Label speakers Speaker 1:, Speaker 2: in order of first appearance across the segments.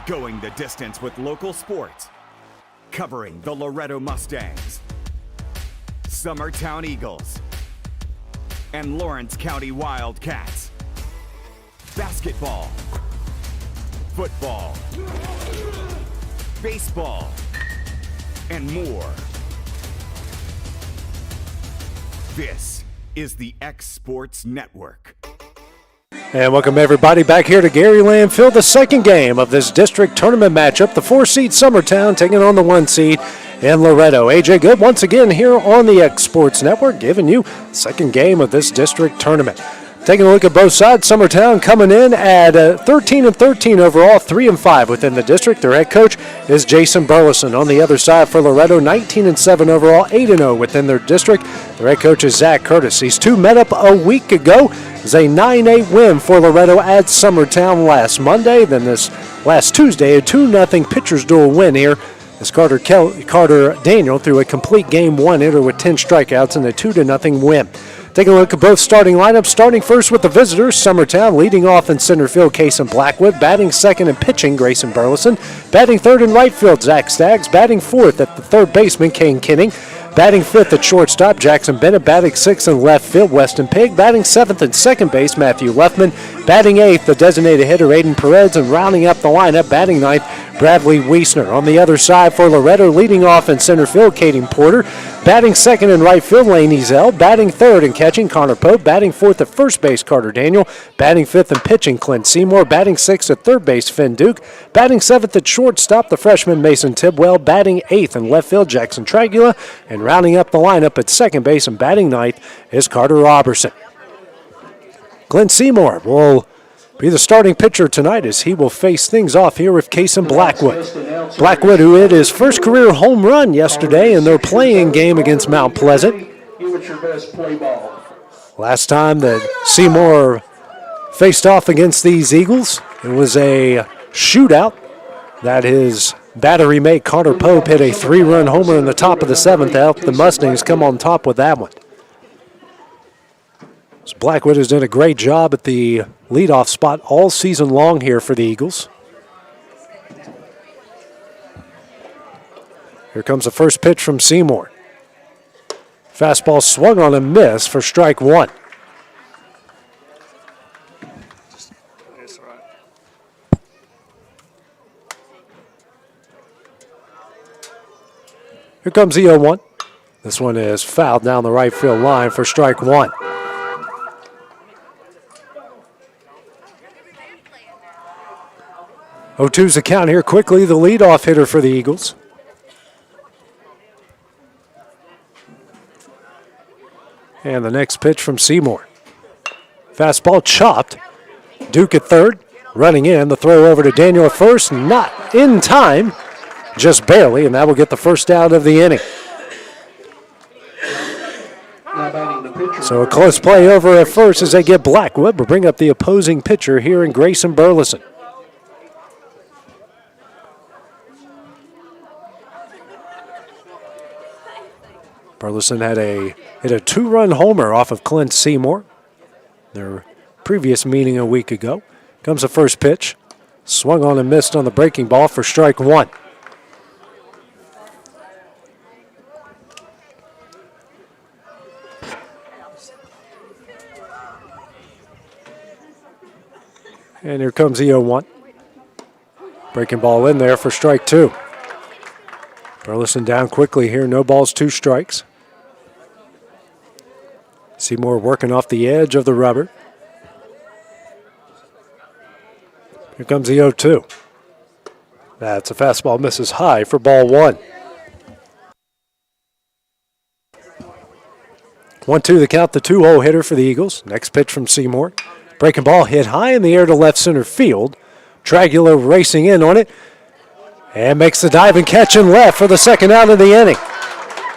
Speaker 1: Going the distance with local sports. Covering the Loretto Mustangs, Summertown Eagles, and Lawrence County Wildcats. Basketball, football, baseball, and more. This is the X Sports Network.
Speaker 2: And welcome everybody back here to Gary Lamm Field, the second game of this district tournament matchup. The 4-seed Summertown taking on the 1-seed in Loretto. AJ Good once again here on the X Sports Network, giving you the second game of this district tournament. Taking a look at both sides, Summertown coming in at 13-13 overall, 3-5 within the district. Their head coach is Jason Burleson. On the other side for Loretto, 19-7 overall, 8-0 within their district. Their head coach is Zach Curtis. These two met up a week ago. It was a 9-8 win for Loretto at Summertown last Monday. Then this last Tuesday, a 2-0 pitcher's duel win here as Carter Daniel threw a complete game one hitter with 10 strikeouts in a 2-0 win. Taking a look at both starting lineups, starting first with the visitors, Summertown leading off in center field, Kason Blackwood, batting second and pitching, Grayson Burleson, batting third in right field, Zach Staggs, batting fourth at the third baseman, Kane Kinning, batting fifth at shortstop, Jackson Bennett, batting sixth in left field, Weston Pig, batting seventh at second base, Matthew Leffman, batting eighth, the designated hitter, Aiden Perez, and rounding up the lineup, batting ninth, Bradley Wiesner. On the other side for Loretto, leading off in center field, Caden Porter, batting second in right field, Lane Ezel, batting third and catching, Connor Pope, batting fourth at first base, Carter Daniel, batting fifth and pitching, Clint Seymour, batting sixth at third base, Finn Duke, batting seventh at shortstop, the freshman Mason Tidwell, batting eighth in left field, Jackson Tragula, and rounding up the lineup at second base and batting ninth is Carter Robertson. Clint Seymour will be the starting pitcher tonight as he will face things off here with Kason Blackwood. Blackwood, who hit his first career home run yesterday in their playing game against Mount Pleasant. Last time that Seymour faced off against these Eagles, it was a shootout that his battery mate Connor Pope hit a 3-run homer in the top of the seventh to help the Mustangs come on top with that one. So Blackwood has done a great job at the leadoff spot all season long here for the Eagles. Here comes the first pitch from Seymour. Fastball swung on a miss for strike one. Here comes the 0-1. This one is fouled down the right field line for strike one. Oh-2's the count here quickly, the leadoff hitter for the Eagles. And the next pitch from Seymour. Fastball chopped. Duke at third, running in. The throw over to Daniel at first, not in time, just barely, and that will get the first out of the inning. So a close play over at first as they get Blackwood, but bring up the opposing pitcher here in Grayson Burleson. Burleson hit a 2-run homer off of Clint Seymour, their previous meeting a week ago. Comes the first pitch. Swung on and missed on the breaking ball for strike one. And here comes the 0-1. Breaking ball in there for strike two. Burleson down quickly here. No balls, 2 strikes. Seymour working off the edge of the rubber. Here comes the 0-2. That's a fastball, misses high for ball one. 1-2 the count, the 2-hole hitter for the Eagles. Next pitch from Seymour. Breaking ball hit high in the air to left center field. Tragula racing in on it and makes the dive and catch in left for the second out of the inning.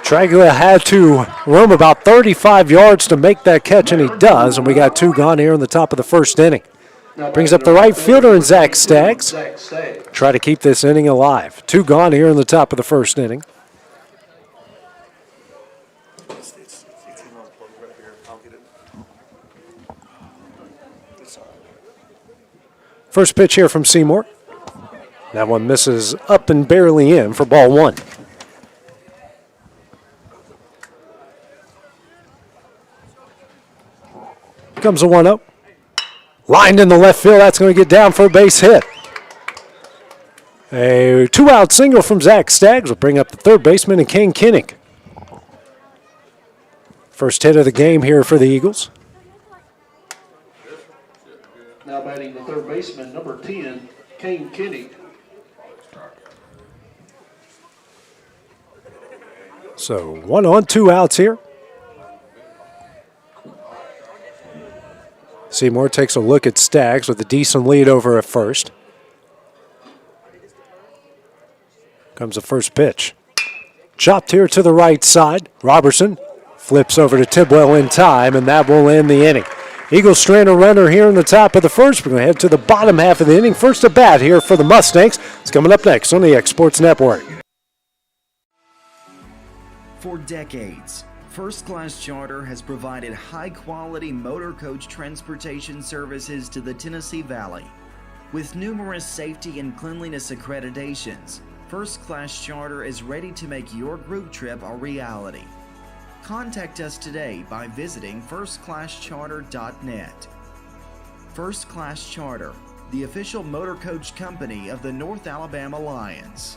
Speaker 2: Tragula had to roam about 35 yards to make that catch, and he does, and we got 2 gone here in the top of the first inning. Brings up the right fielder in Zach Staggs. Try to keep this inning alive. 2 gone here in the top of the first inning. First pitch here from Seymour. That one misses up and barely in for ball one. Comes a 1-0. Lined in the left field. That's going to get down for a base hit. A 2-out single from Zach Staggs will bring up the third baseman and Kane Kinnick. First hit of the game here for the Eagles.
Speaker 3: Now batting the third baseman, number 10, Kane Kinnick.
Speaker 2: So 1 on, 2 outs here. Seymour takes a look at Staggs with a decent lead over at first. Comes the first pitch. Chopped here to the right side. Robertson flips over to Tidwell in time, and that will end the inning. Eagles strand a runner here in the top of the first. We're going to head to the bottom half of the inning. First at bat here for the Mustangs. It's coming up next on the X Sports Network.
Speaker 4: For decades, First Class Charter has provided high-quality motor coach transportation services to the Tennessee Valley. With numerous safety and cleanliness accreditations, First Class Charter is ready to make your group trip a reality. Contact us today by visiting firstclasscharter.net. First Class Charter, the official motor coach company of the North Alabama Lions.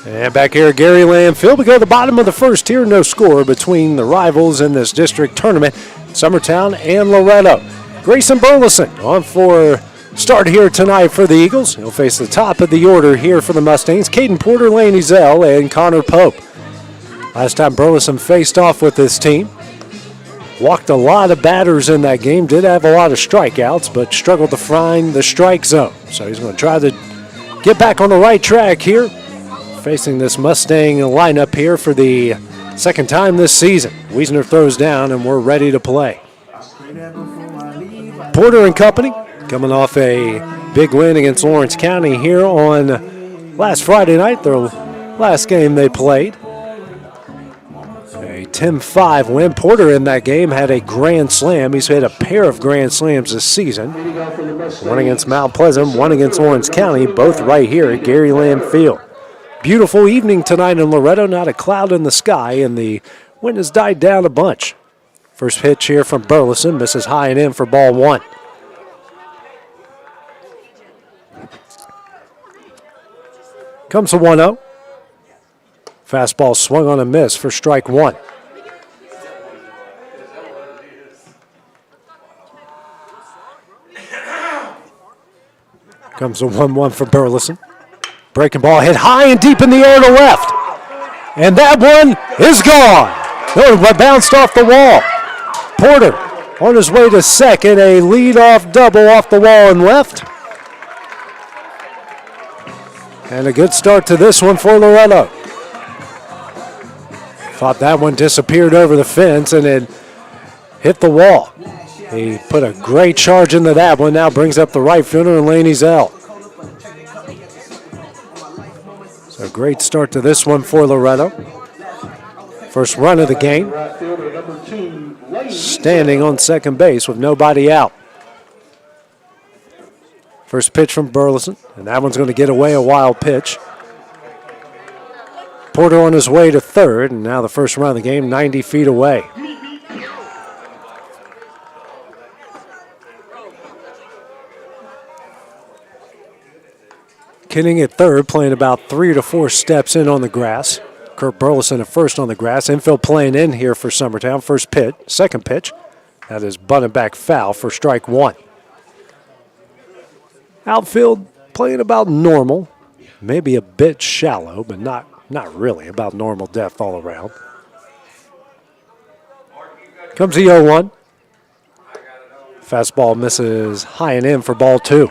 Speaker 2: And back here at Gary Lamm Field, we go to the bottom of the first here. No score between the rivals in this district tournament, Summertown and Loretto. Grayson Burleson on for start here tonight for the Eagles. He'll face the top of the order here for the Mustangs. Caden Porter, Laney Zell, and Connor Pope. Last time Burleson faced off with this team, walked a lot of batters in that game, did have a lot of strikeouts, but struggled to find the strike zone. So he's going to try to get back on the right track here, facing this Mustang lineup here for the second time this season. Wiesner throws down, and we're ready to play. Porter and company coming off a big win against Lawrence County here on last Friday night, their last game they played. A 10-5 win. Porter in that game had a grand slam. He's hit a pair of grand slams this season. One against Mount Pleasant, one against Lawrence County, both right here at Gary Lamm Field. Beautiful evening tonight in Loretto, not a cloud in the sky, and the wind has died down a bunch. First pitch here from Burleson, misses high and in for ball one. Comes a 1-0. Fastball swung on a miss for strike one. Comes a 1-1 for Burleson. Breaking ball hit high and deep in the air to left. And that one is gone. It bounced off the wall. Porter on his way to second, a leadoff double off the wall and left. And a good start to this one for Loretto. Thought that one disappeared over the fence and it hit the wall. He put a great charge into that one. Now brings up the right fielder, Laney Zell. So great start to this one for Loretto. First run of the game. Standing on second base with nobody out. First pitch from Burleson, and that one's going to get away, a wild pitch. Porter on his way to third, and now the first run of the game, 90 feet away. Kinning at third, playing about 3 to 4 steps in on the grass. Kurt Burleson at first on the grass. Infield playing in here for Summertown. First pitch, second pitch. That is bunted back foul for strike one. Outfield playing about normal. Maybe a bit shallow, but not really. About normal depth all around. Comes the 0-1. Fastball misses high and in for ball two.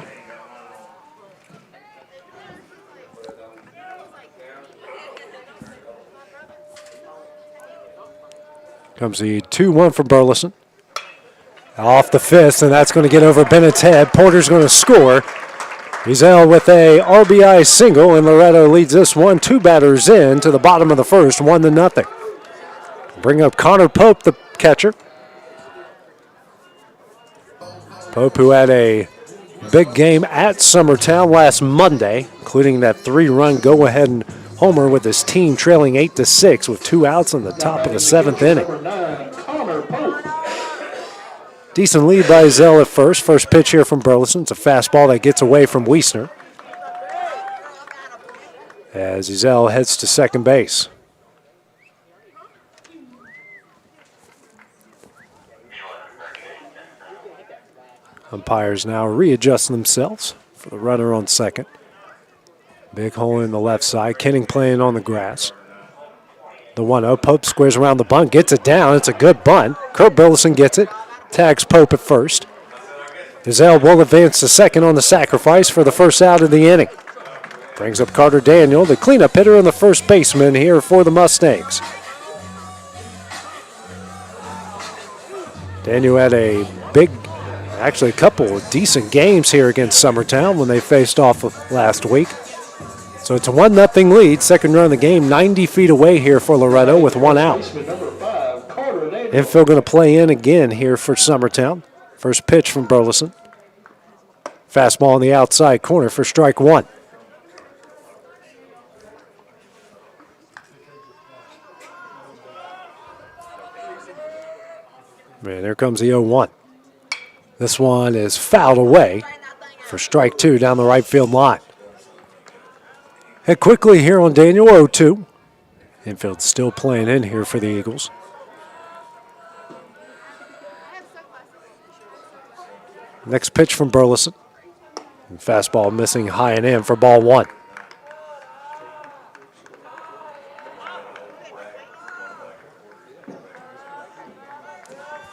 Speaker 2: Comes the 2-1 from Burleson. Off the fist, and that's going to get over Bennett's head. Porter's going to score. Ezel with a RBI single, and Loretto leads this one 2 batters in to the bottom of the first, 1-0. Bring up Connor Pope, the catcher. Pope, who had a big game at Summertown last Monday, including that 3-run go-ahead and homer with his team trailing 8-6 with 2 outs in the top of the 7th inning. Decent lead by Zell at first. First pitch here from Burleson. It's a fastball that gets away from Wiesner as Zell heads to second base. Umpires now readjusting themselves for the runner on second. Big hole in the left side. Kenning playing on the grass. The 1-0. Pope squares around the bunt, gets it down. It's a good bunt. Kurt Burleson gets it. Tags Pope at first. Zell will advance to second on the sacrifice for the first out of the inning. Brings up Carter Daniel, the cleanup hitter and the first baseman here for the Mustangs. Daniel had a couple of decent games here against Summertown when they faced off last week. So it's a 1-0 lead. Second run of the game, 90 feet away here for Loretto with 1 out. Infield going to play in again here for Summertown. First pitch from Burleson. Fastball on the outside corner for strike 1. And there comes the 0-1. This one is fouled away for strike 2 down the right field line. Head quickly here on Daniel, 0-2. Infield still playing in here for the Eagles. Next pitch from Burleson. And fastball missing high and in for ball 1.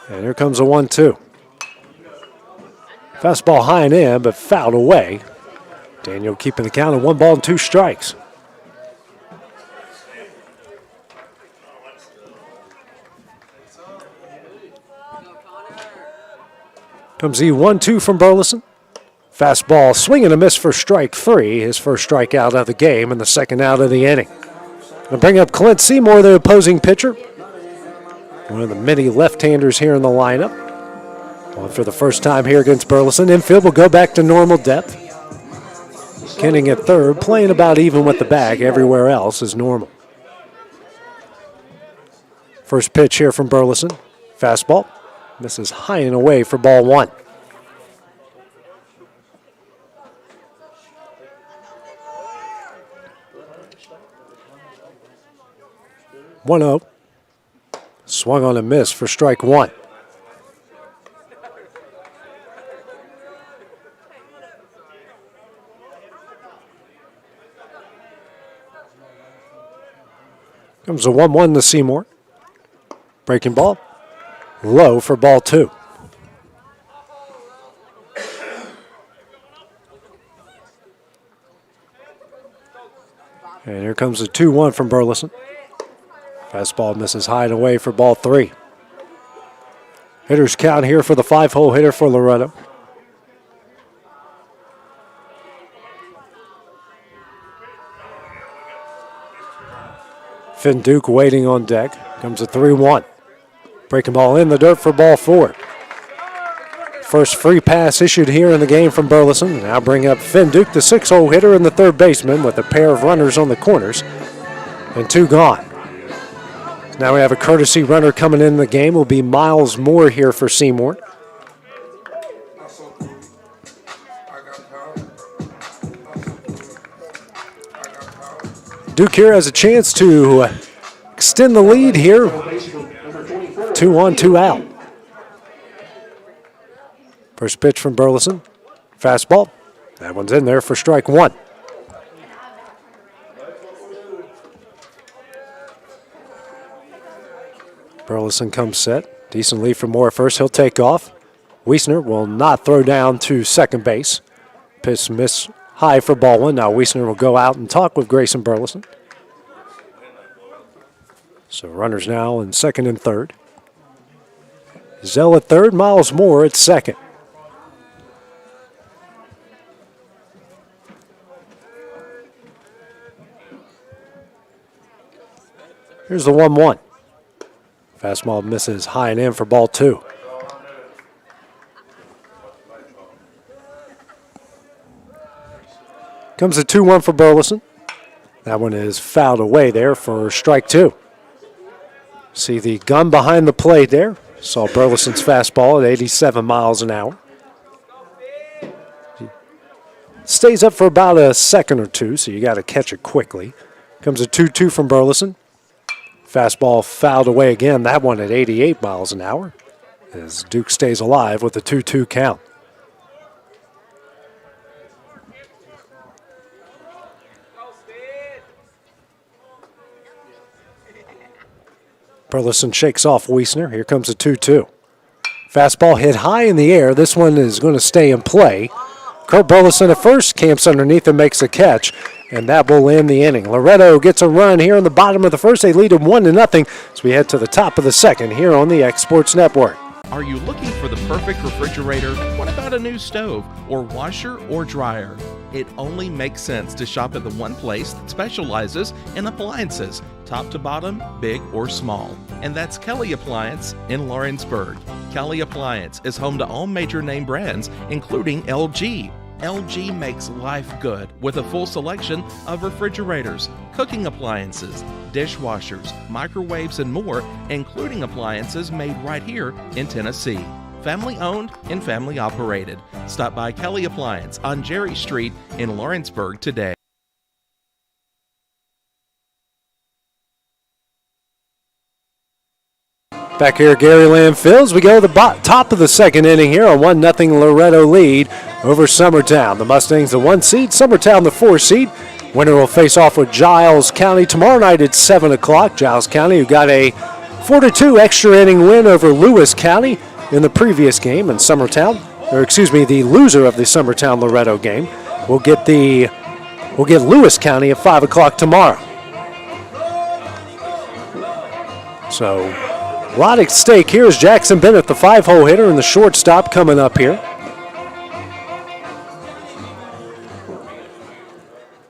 Speaker 2: And here comes a 1-2. Fastball high and in, but fouled away. Daniel keeping the count at 1 ball and 2 strikes. Comes the 1-2 from Burleson. Fastball swing and a miss for strike 3. His first strikeout of the game and the second out of the inning. Going to bring up Clint Seymour, the opposing pitcher. One of the many left-handers here in the lineup. Well, for the first time here against Burleson, infield will go back to normal depth. Kenning at third, playing about even with the bag. Everywhere else is normal. First pitch here from Burleson. Fastball. Misses high and away for ball 1. One-0. Swung on a miss for strike 1. Comes a 1-1 to Seymour. Breaking ball. Low for ball 2. And here comes the 2-1 from Burleson. Fastball misses high and away for ball 3. Hitters count here for the 5-hole hitter for Loretto. Finn Duke waiting on deck. Comes a 3-1. Breaking ball in the dirt for ball 4. First free pass issued here in the game from Burleson. Now bring up Finn Duke, the 6-hole hitter and the third baseman with a pair of runners on the corners and 2 gone. Now we have a courtesy runner coming in the game. Will be Miles Moore here for Seymour. Duke here has a chance to extend the lead here. 2 on, 2 out. First pitch from Burleson. Fastball. That one's in there for strike 1. Burleson comes set. Decent lead for Moore first. He'll take off. Wiesner will not throw down to second base. Pitch miss high for ball 1. Now Wiesner will go out and talk with Grayson Burleson. So runners now in second and third. Zell at third, Miles Moore at second. Here's the 1-1. Fastball misses high and in for ball 2. Comes the 2-1 for Burleson. That one is fouled away there for strike 2. See the gun behind the plate there. Saw Burleson's fastball at 87 miles an hour. Stays up for about a second or two, so you got to catch it quickly. Comes a 2-2 from Burleson. Fastball fouled away again, that one at 88 miles an hour, as Duke stays alive with a 2-2 count. Burleson shakes off Wiesner. Here comes a 2-2. Fastball hit high in the air. This one is going to stay in play. Kurt Burleson at first, camps underneath and makes a catch, and that will end the inning. Loretto gets a run here in the bottom of the first. They lead them 1-0 as we head to the top of the second here on the X Sports Network.
Speaker 5: Are you looking for the perfect refrigerator? What about a new stove or washer or dryer? It only makes sense to shop at the one place that specializes in appliances, top to bottom, big or small. And that's Kelly Appliance in Lawrenceburg. Kelly Appliance is home to all major name brands, including LG. LG makes life good with a full selection of refrigerators, cooking appliances, dishwashers, microwaves, and more, including appliances made right here in Tennessee. Family owned and family operated. Stop by Kelly Appliance on Jerry Street in Lawrenceburg today.
Speaker 2: Back here at Gary Lamm Fields, we go to the top of the second inning here, a 1-0 Loretto lead over Summertown. The Mustangs the 1 seed, Summertown the 4 seed. Winner will face off with Giles County tomorrow night at 7 o'clock. Giles County, who got a 4-2 extra inning win over Lewis County in the previous game, and Summertown, the loser of the Summertown Loretto game, will get Lewis County at 5 o'clock tomorrow. So, a lot at stake here is Jackson Bennett, the 5-hole hitter, and the shortstop coming up here.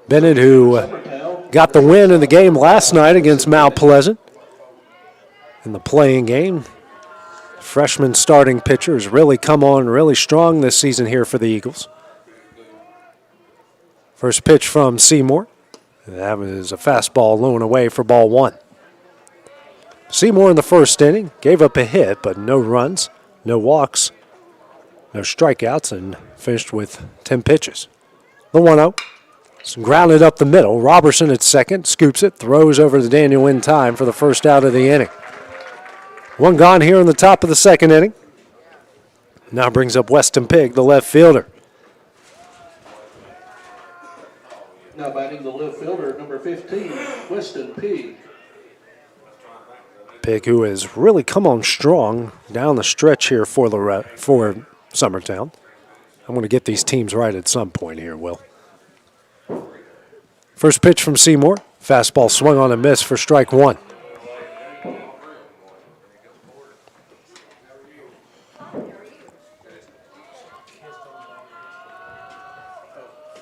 Speaker 2: Bennett, who got the win in the game last night against Mount Pleasant in the playing game. Freshman starting pitcher has really come on really strong this season here for the Eagles. First pitch from Seymour. That was a fastball low and away for ball 1. Seymour in the first inning gave up a hit, but no runs, no walks, no strikeouts, and finished with 10 pitches. The 1-0. It's grounded up the middle. Robertson at second, scoops it, throws over to Daniel in time for the first out of the inning. One gone here in the top of the second inning. Now brings up Weston Pigg, the left fielder.
Speaker 3: Now batting the left fielder, number 15, Weston Pigg.
Speaker 2: Pigg, who has really come on strong down the stretch here for Summertown. I'm going to get these teams right at some point here, Will. First pitch from Seymour. Fastball swung on a miss for strike 1.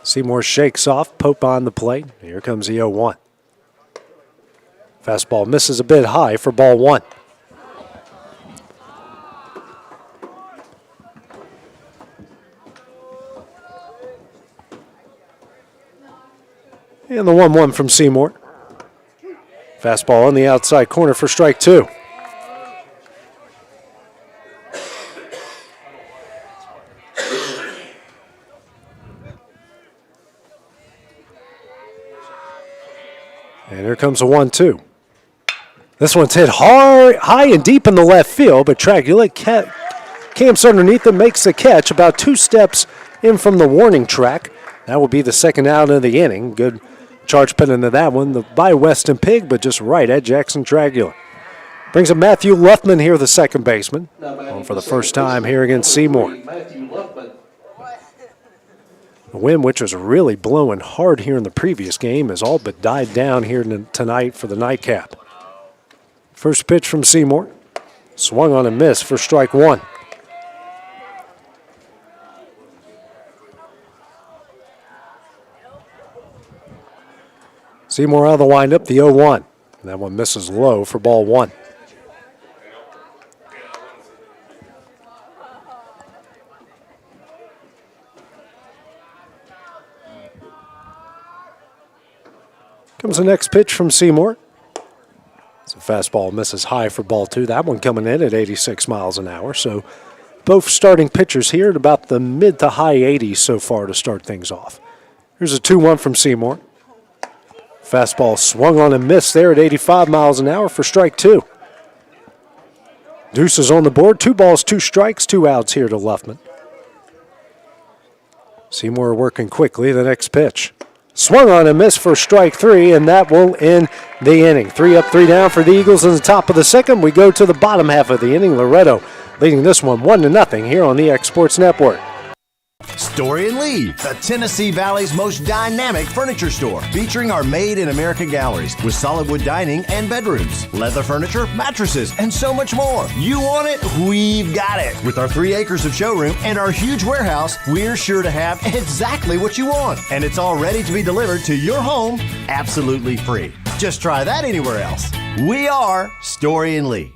Speaker 2: Seymour shakes off, Pope on the plate. Here comes the 0-1. Fastball misses a bit high for ball 1. And the 1-1 from Seymour. Fastball on the outside corner for strike 2. And here comes a 1-2. This one's hit high and deep in the left field, but Tragula camps underneath and makes the catch about 2 steps in from the warning track. That will be the second out of the inning. Good charge put into that one by Weston Pigg, but just right at Jackson Tragula. Brings up Matthew Luffman here, the second baseman, on for the first time here against Seymour. The wind, which was really blowing hard here in the previous game, has all but died down here tonight for the nightcap. First pitch from Seymour. Swung on and missed for strike one. Seymour out of the windup, the 0-1. That one misses low for ball one. Comes the next pitch from Seymour. It's a fastball, misses high for ball two. That one coming in at 86 miles an hour. So both starting pitchers here at about the mid to high 80s so far to start things off. Here's a 2-1 from Seymour. Fastball swung on and missed there at 85 miles an hour for strike two. Deuce is on the board. 2 balls, 2 strikes, 2 outs here to Luffman. Seymour working quickly. The next pitch. Swung on and missed for strike three, and that will end the inning. 3 up, 3 down for the Eagles in the top of the second. We go to the bottom half of the inning. Loretto leading this one 1-0 here on the X Sports Network.
Speaker 6: Story and Lee, the Tennessee Valley's most dynamic furniture store, featuring our Made in America galleries with solid wood dining and bedrooms, leather furniture, mattresses, and so much more. You want it? We've got it. With our 3 acres of showroom and our huge warehouse, we're sure to have exactly what you want. And it's all ready to be delivered to your home absolutely free. Just try that anywhere else. We are Story and Lee.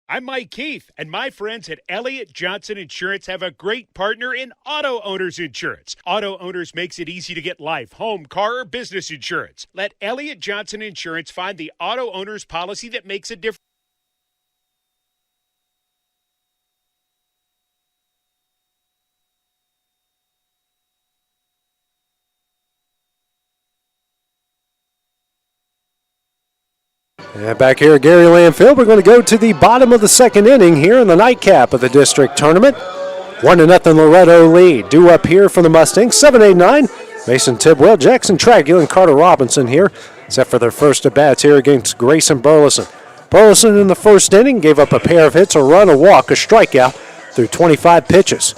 Speaker 7: I'm Mike Keith, and my friends at Elliott Johnson Insurance have a great partner in Auto Owners Insurance. Auto Owners makes it easy to get life, home, car, or business insurance. Let Elliott Johnson Insurance find the Auto Owners policy that makes a difference.
Speaker 2: And back here at Gary Lamm Field, we're going to go to the bottom of the second inning here in the nightcap of the district tournament. 1-0 Loretto lead. Due up here for the Mustangs, 7-8-9. Mason Tidwell, Jackson Tragula, and Carter Robinson here, set for their first at-bats here against Grayson Burleson. Burleson in the first inning gave up a pair of hits, a run, a walk, a strikeout through 25 pitches.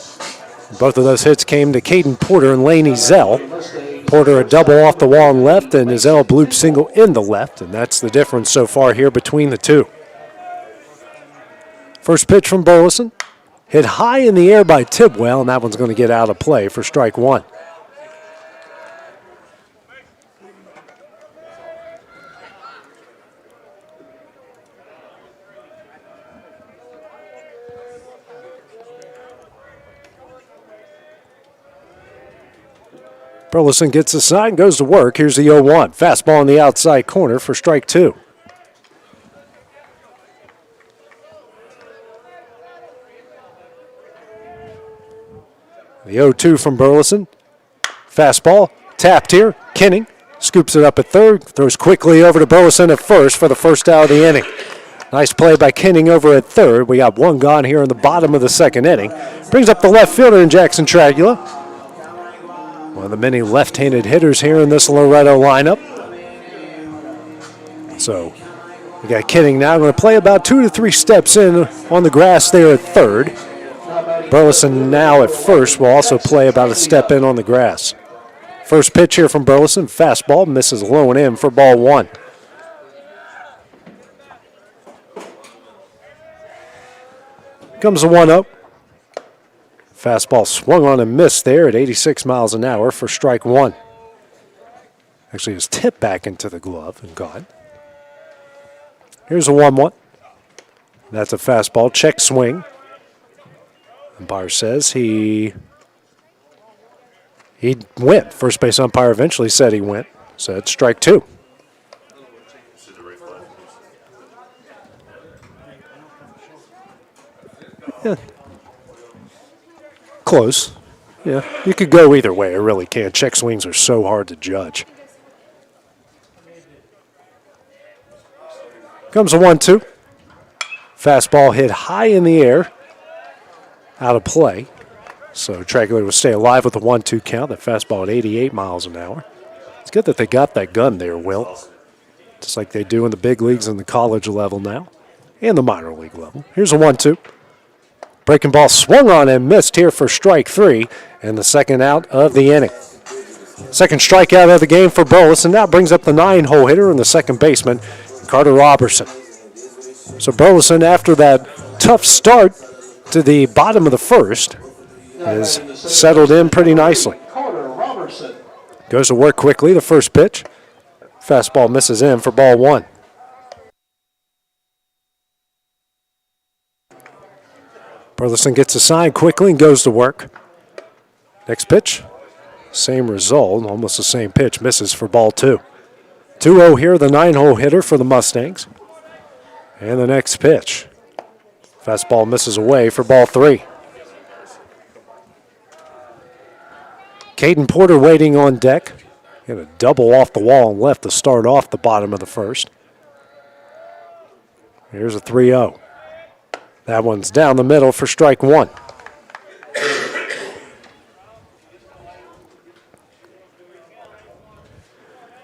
Speaker 2: Both of those hits came to Caden Porter and Laney Zell. Porter a double off the wall and left, and Zell a bloop single in the left, and that's the difference so far here between the two. First pitch from Burleson, hit high in the air by Tidwell, and that one's going to get out of play for strike one. Burleson gets the sign, goes to work. Here's the 0-1. Fastball in the outside corner for strike two. The 0-2 from Burleson. Fastball, tapped here. Kenning scoops it up at third, throws quickly over to Burleson at first for the first out of the inning. Nice play by Kenning over at third. We got one gone here in the bottom of the second inning. Brings up the left fielder in Jackson Tragula. One of the many left-handed hitters here in this Loretto lineup. So we got Kenning now going to play about 2 to 3 steps in on the grass there at third. Burleson now at first will also play about a step in on the grass. First pitch here from Burleson, fastball, misses low and in for ball one. Comes the 1-0. Fastball swung on and missed there at 86 miles an hour for strike one. Actually, it was tipped back into the glove and gone. Here's a 1-1. That's a fastball, check swing. Umpire says he went. First base umpire eventually said he went. So it's strike two. Yeah. Close. Yeah, you could go either way. I really can. Check swings are so hard to judge. Comes a 1-2. Fastball hit high in the air. Out of play. So Tragler will stay alive with the 1-2 count. That fastball at 88 miles an hour. It's good that they got that gun there, Will. Just like they do in the big leagues and the college level now. And the minor league level. Here's a 1-2. Breaking ball swung on and missed here for strike three, and the second out of the inning. Second strikeout of the game for Burleson. Now brings up the 9-hole hitter and the second baseman, Carter Robertson. So Burleson, after that tough start to the bottom of the first, is settled in pretty nicely. Goes to work quickly, the first pitch. Fastball misses in for ball one. Burleson gets a sign quickly and goes to work. Next pitch, same result, almost the same pitch, misses for ball two. 2-0 here, the 9-hole hitter for the Mustangs. And the next pitch, fastball misses away for ball three. Caden Porter waiting on deck. Hit a double off the wall and left to start off the bottom of the first. Here's a 3-0. That one's down the middle for strike one.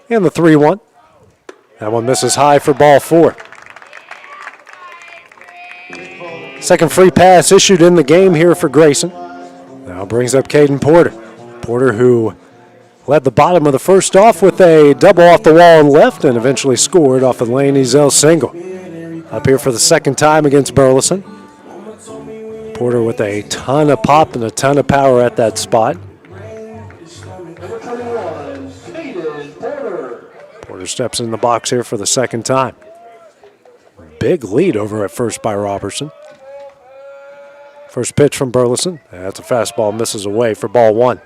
Speaker 2: And the 3-1. That one misses high for ball four. Second free pass issued in the game here for Grayson. Now brings up Caden Porter. Porter, who led the bottom of the first off with a double off the wall and left and eventually scored off of Lane Ezel's single. Up here for the second time against Burleson. Porter with a ton of pop and a ton of power at that spot. Porter steps in the box here for the second time. Big lead over at first by Robertson. First pitch from Burleson. That's a fastball, misses away for ball one.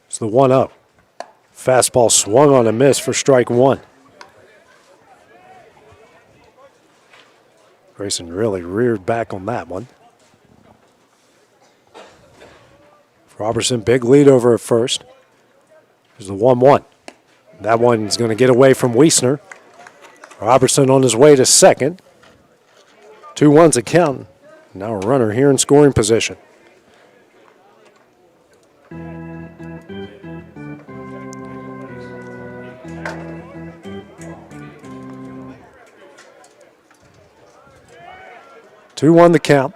Speaker 2: It's the 1-0. Fastball swung on a miss for strike one. Grayson really reared back on that one. Robertson, big lead over at first. There's the 1-1. That one's going to get away from Wiesner. Robertson on his way to second. 2-1's a count. Now a runner here in scoring position. Two-1 the count.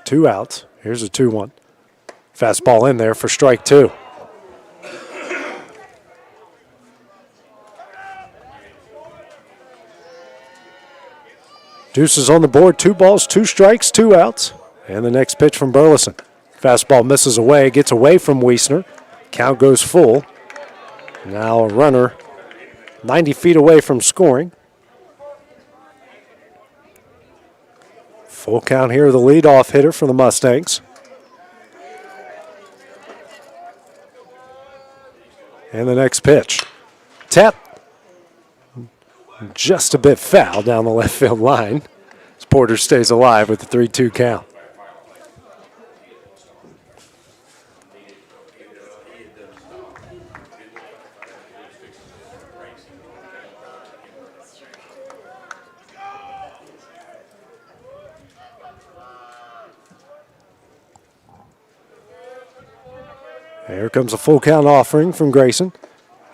Speaker 2: 2 outs. Here's a 2-1. Fastball in there for strike two. Deuce is on the board. 2 balls, 2 strikes, 2 outs. And the next pitch from Burleson. Fastball misses away, gets away from Wiesner. Count goes full. Now a runner 90 feet away from scoring. Full count here, the leadoff hitter for the Mustangs. And the next pitch. Tap. Just a bit foul down the left field line. As Porter stays alive with the 3-2 count. Here comes a full count offering from Grayson.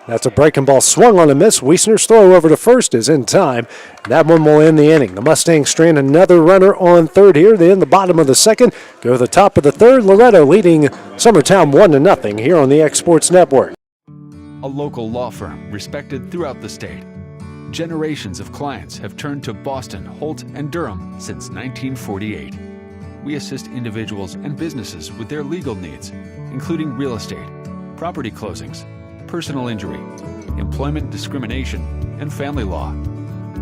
Speaker 2: That's a breaking ball swung on a miss. Wiesner's throw over to first is in time. That one will end the inning. The Mustangs strand another runner on third here. They end the bottom of the second. Go to the top of the third. Loretto leading Summertown 1-0 here on the X Sports Network.
Speaker 8: A local law firm respected throughout the state. Generations of clients have turned to Boston, Holt, and Durham since 1948. We assist individuals and businesses with their legal needs, including real estate, property closings, personal injury, employment discrimination, and family law.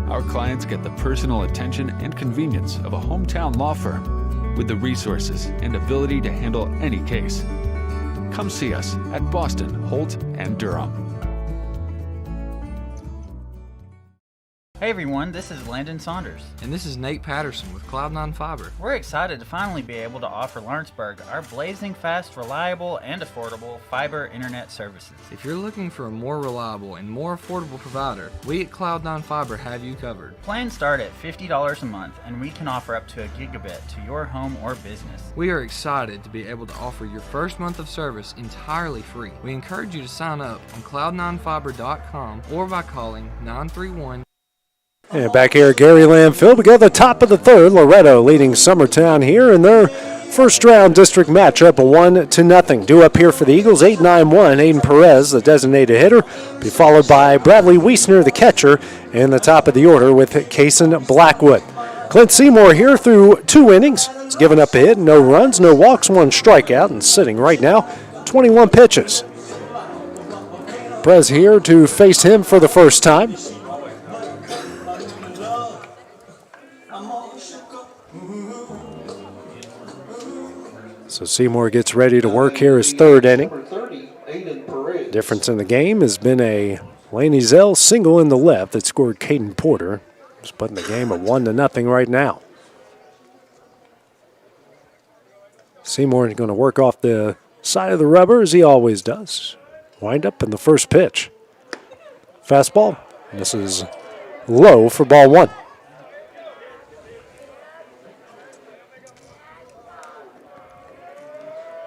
Speaker 8: Our clients get the personal attention and convenience of a hometown law firm with the resources and ability to handle any case. Come see us at Boston, Holt, and Durham.
Speaker 9: Hey everyone, this is Landon Saunders.
Speaker 10: And this is Nate Patterson with Cloud9 Fiber.
Speaker 9: We're excited to finally be able to offer Lawrenceburg our blazing fast, reliable, and affordable fiber internet services.
Speaker 10: If you're looking for a more reliable and more affordable provider, we at Cloud9 Fiber have you covered.
Speaker 9: Plans start at $50 a month, and we can offer up to a gigabit to your home or business.
Speaker 10: We are excited to be able to offer your first month of service entirely free. We encourage you to sign up on cloud9fiber.com or by calling 931
Speaker 2: And back here at Gary Lamm Field, we go to the top of the third. Loretto leading Summertown here in their first round district matchup, 1-0. Due up here for the Eagles, 8-9-1. Aiden Perez, the designated hitter, be followed by Bradley Wiesner, the catcher, in the top of the order with Kason Blackwood. Clint Seymour here through 2 innings. He's given up a hit, no runs, no walks, 1 strikeout, and sitting right now, 21 pitches. Perez here to face him for the first time. So Seymour gets ready to work here his 3rd inning. Difference in the game has been a Laney Zell single in the left that scored Caden Porter. Just putting the game at 1-0 right now. Seymour is going to work off the side of the rubber as he always does. Wind up in the first pitch. Fastball. This is low for ball 1.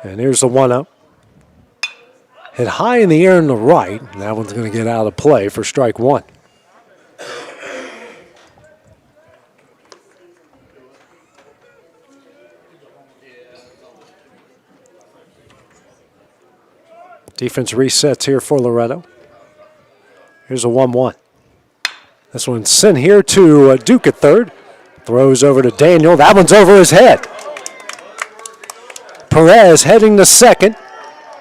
Speaker 2: And here's the 1-0. Hit high in the air on the right. And that one's going to get out of play for strike 1. Defense resets here for Loretto. Here's a 1-1. This one's sent here to Duke at third. Throws over to Daniel. That one's over his head. Perez heading to second.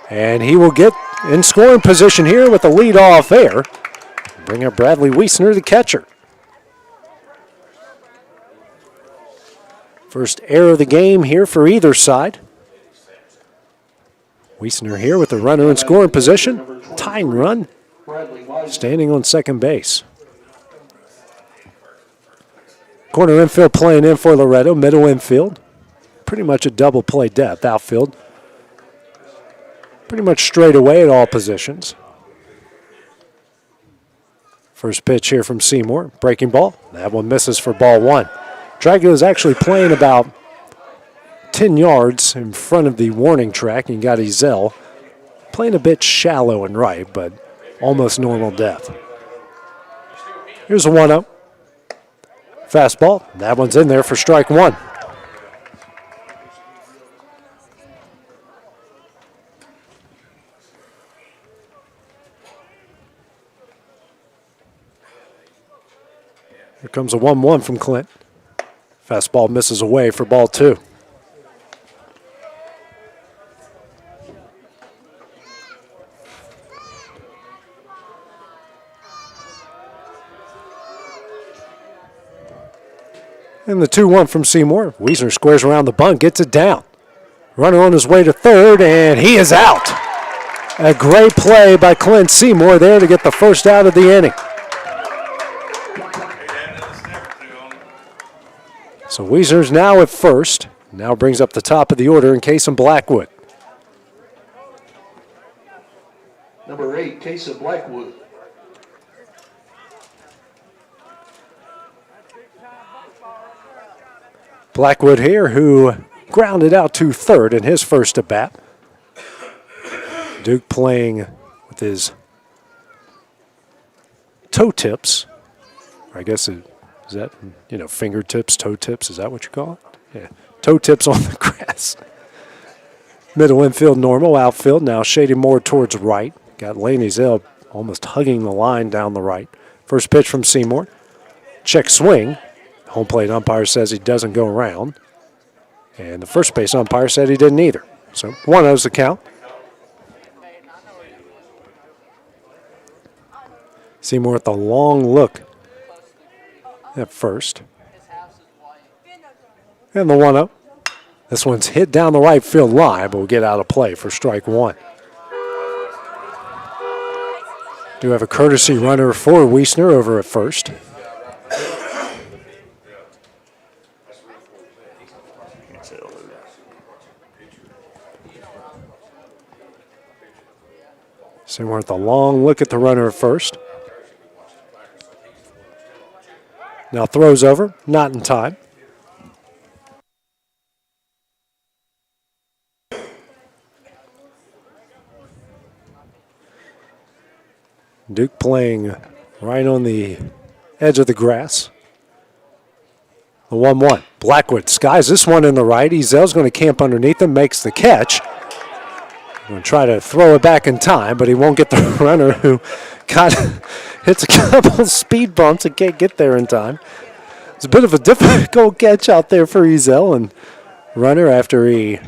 Speaker 2: And he will get in scoring position here with the lead off air. Bring up Bradley Wiesner, the catcher. First error of the game here for either side. Wiesner here with the runner in scoring position. Tying run. Standing on second base. Corner infield playing in for Loretto. Middle infield. Pretty much a double play depth. Outfield. Pretty much straight away at all positions. First pitch here from Seymour. Breaking ball. That one misses for ball 1. Dracula is actually playing about 10 yards in front of the warning track. You got Ezel playing a bit shallow and right, but almost normal depth. Here's a 1-0. Fastball. That one's in there for strike 1. Here comes a 1-1 from Clint. Fastball misses away for ball 2. And the 2-1 from Seymour. Wiesner squares around the bunt, gets it down. Runner on his way to third, and he is out. A great play by Clint Seymour there to get the first out of the inning. So Wiesner's now at first. Now brings up the top of the order in Kason Blackwood.
Speaker 3: Number 8, Kason Blackwood.
Speaker 2: Blackwood here, who grounded out to third in his first at bat. Duke playing with his toe tips. I guess is that, fingertips, toe tips, is that what you call it? Yeah, toe tips on the grass. Middle infield normal, outfield now shading more towards right. Got Laney Zell almost hugging the line down the right. First pitch from Seymour. Check swing. Home plate umpire says he doesn't go around. And the first base umpire said he didn't either. So 1-0's the count. Seymour with the long look at first. And the 1-0. This one's hit down the right field line, but will get out of play for strike 1. Do have a courtesy runner for Wiesner over at first. Seymour with a long look at the runner at first. Now throws over, not in time. Duke playing right on the edge of the grass. The 1-1. Blackwood skies this one in the right. Ezel's going to camp underneath him, makes the catch. Going to try to throw it back in time, but he won't get the runner who hits a couple speed bumps and can't get there in time. It's a bit of a difficult catch out there for Ezel, and runner after he,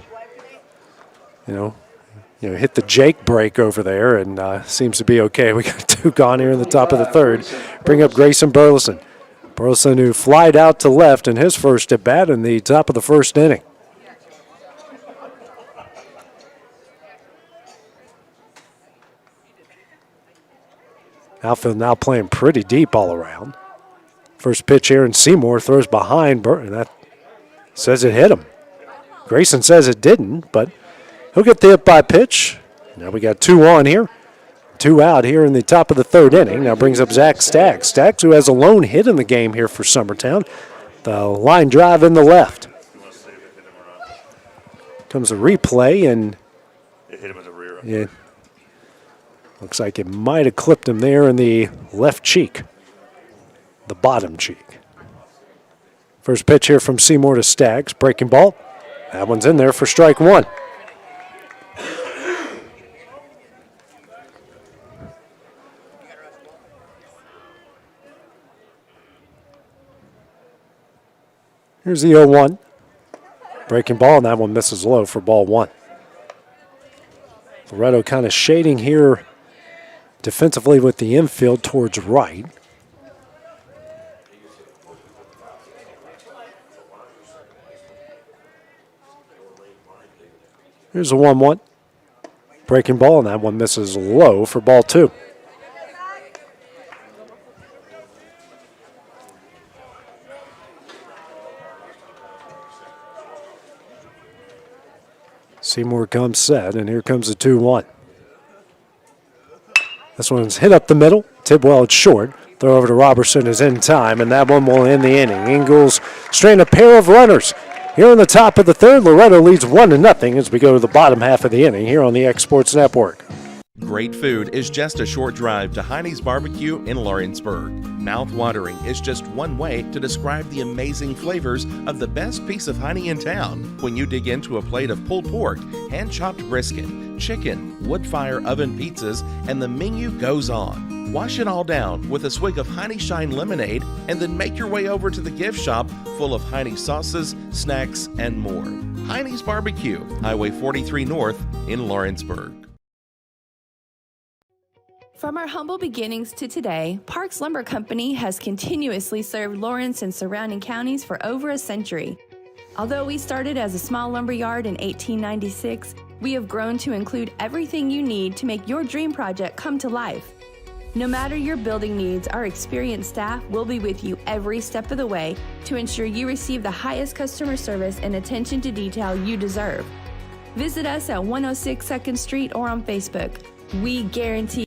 Speaker 2: hit the Jake break over there and seems to be okay. We got 2 gone here in the top of the third. Bring up Grayson Burleson. Burleson who flied out to left in his first at bat in the top of the first inning. Outfield now playing pretty deep all around. First pitch here, and Seymour throws behind Burton. That says it hit him. Grayson says it didn't, but he'll get the hit by pitch. Now we got 2 on here. 2 out here in the top of the third inning. Now brings up Zach Staggs. Staggs, who has a lone hit in the game here for Summertown. The line drive in the left. Comes a replay, and
Speaker 11: it hit him in the rear.
Speaker 2: Yeah, looks like it might have clipped him there in the left cheek, the bottom cheek. First pitch here from Seymour to Staggs. Breaking ball. That one's in there for strike 1. Here's the 0-1. Breaking ball, and that one misses low for ball 1. Loretto kind of shading here defensively with the infield towards right. Here's a 1-1. Breaking ball, and that one misses low for ball 2. Seymour comes set, and here comes the 2-1. This one's hit up the middle. Tidwell, it's short. Throw over to Robertson is in time, and that one will end the inning. Ingles straighten a pair of runners. Here in the top of the third, Loretto leads 1-0 as we go to the bottom half of the inning here on the X Sports Network.
Speaker 5: Great food is just a short drive to Heine's Barbecue in Lawrenceburg. Mouth-watering is just one way to describe the amazing flavors of the best piece of Heine in town when you dig into a plate of pulled pork, hand-chopped brisket, chicken, wood-fire oven pizzas, and the menu goes on. Wash it all down with a swig of Heine Shine lemonade and then make your way over to the gift shop full of Heine sauces, snacks, and more. Heine's Barbecue, Highway 43 North in Lawrenceburg.
Speaker 12: From our humble beginnings to today, Parks Lumber Company has continuously served Lawrence and surrounding counties for over a century. Although we started as a small lumber yard in 1896, we have grown to include everything you need to make your dream project come to life. No matter your building needs, our experienced staff will be with you every step of the way to ensure you receive the highest customer service and attention to detail you deserve. Visit us at 106 2nd Street or on Facebook. We guarantee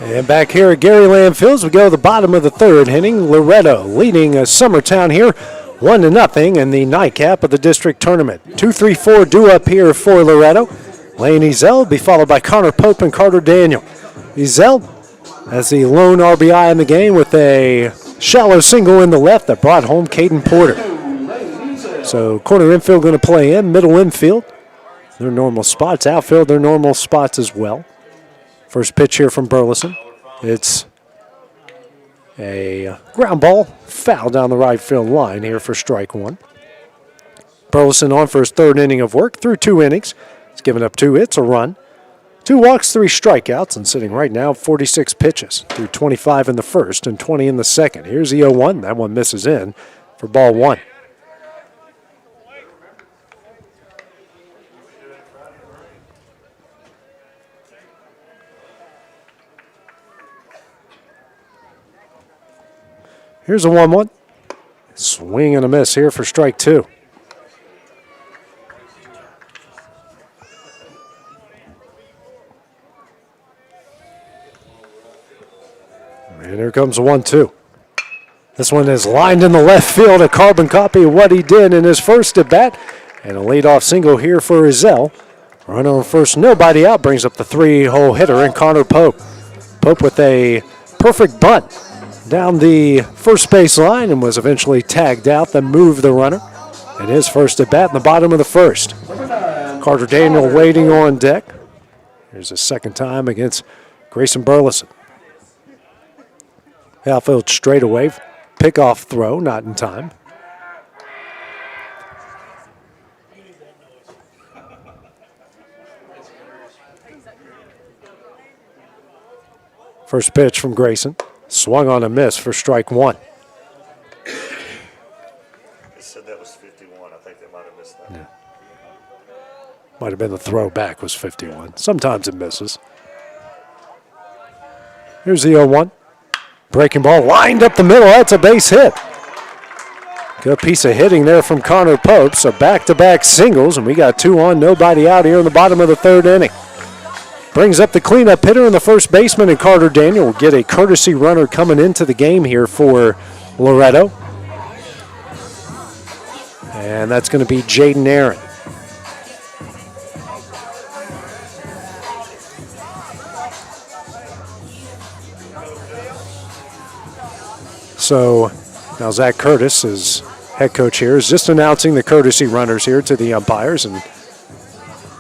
Speaker 2: And back here at Gary Lamm Fields, we go to the bottom of the third inning. Loretto leading Summertown here 1-0 in the nightcap of the district tournament. 2-3-4 due up here for Loretto. Lane Ezel will be followed by Connor Pope and Carter Daniel. Ezel has the lone RBI in the game with a shallow single in the left that brought home Caden Porter. So corner infield going to play in, middle infield their normal spots, outfield their normal spots as well. First pitch here from Burleson. It's a ground ball, foul down the right field line here for strike 1. Burleson on for his third inning of work through 2 innings. He's given up 2 hits, a run, 2 walks, 3 strikeouts, and sitting right now 46 pitches through 25 in the first and 20 in the second. Here's the 0-1. That one misses in for ball 1. Here's a 1-1. Swing and a miss here for strike 2. And here comes a 1-2. This one is lined in the left field, a carbon copy of what he did in his first at bat. And a leadoff single here for Rizal. Runner on first, nobody out, brings up the 3-hole hitter and Connor Pope. Pope with a perfect bunt down the first base line and was eventually tagged out, then moved the runner. And his first at bat in the bottom of the first. Carter Daniel waiting on deck. Here's his second time against Grayson Burleson. Outfield straightaway, pickoff throw, not in time. First pitch from Grayson. Swung on a miss for strike one.
Speaker 11: They said that was 51. I think they might have missed that.
Speaker 2: Yeah. Might have been the throwback was 51. Sometimes it misses. Here's the 0-1. Breaking ball lined up the middle. That's a base hit. Good piece of hitting there from Connor Pope. So back-to-back singles, and we got 2 on, nobody out here in the bottom of the third inning. Brings up the cleanup hitter and the first baseman, and Carter Daniel will get a courtesy runner coming into the game here for Loretto. And that's going to be Jaden Aaron. So now Zach Curtis, is head coach here, is just announcing the courtesy runners here to the umpires. And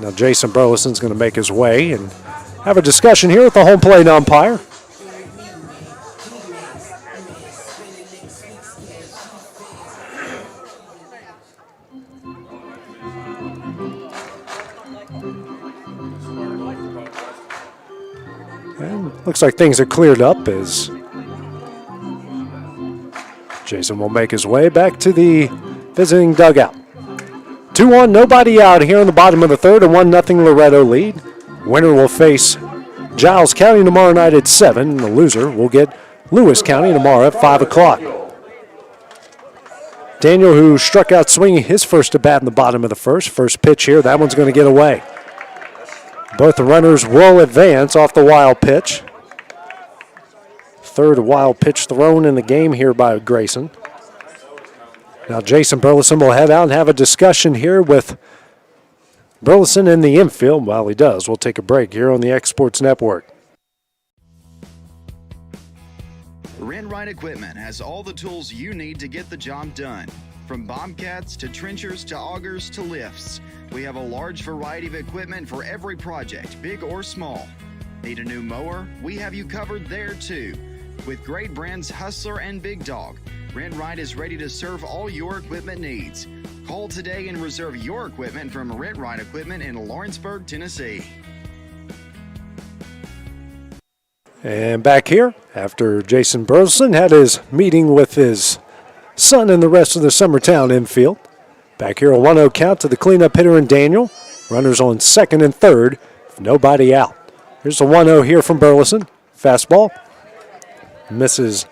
Speaker 2: now Jason Burleson's going to make his way and have a discussion here with the home plate umpire. And looks like things are cleared up as Jason will make his way back to the visiting dugout. 2 on, nobody out here in the bottom of the third, a 1-0 Loretto lead. Winner will face Giles County tomorrow night at 7. And the loser will get Lewis County tomorrow at 5 o'clock. Daniel, who struck out swinging his first at bat in the bottom of the first. First pitch here, that one's going to get away. Both the runners will advance off the wild pitch. Third wild pitch thrown in the game here by Grayson. Now Jason Burleson will head out and have a discussion here with Burleson in the infield. While he does, we'll take a break here on the X Sports Network.
Speaker 13: Rent-Right Equipment has all the tools you need to get the job done. From bobcats to trenchers to augers to lifts, we have a large variety of equipment for every project, big or small. Need a new mower? We have you covered there too. With great brands Hustler and Big Dog, Rent-Right is ready to serve all your equipment needs. Call today and reserve your equipment from Rent-Right Equipment in Lawrenceburg, Tennessee.
Speaker 2: And back here, after Jason Burleson had his meeting with his son and the rest of the Summertown infield. Back here, a 1-0 count to the cleanup hitter and Daniel. Runners on second and third, nobody out. Here's a 1-0 here from Burleson. Fastball. Misses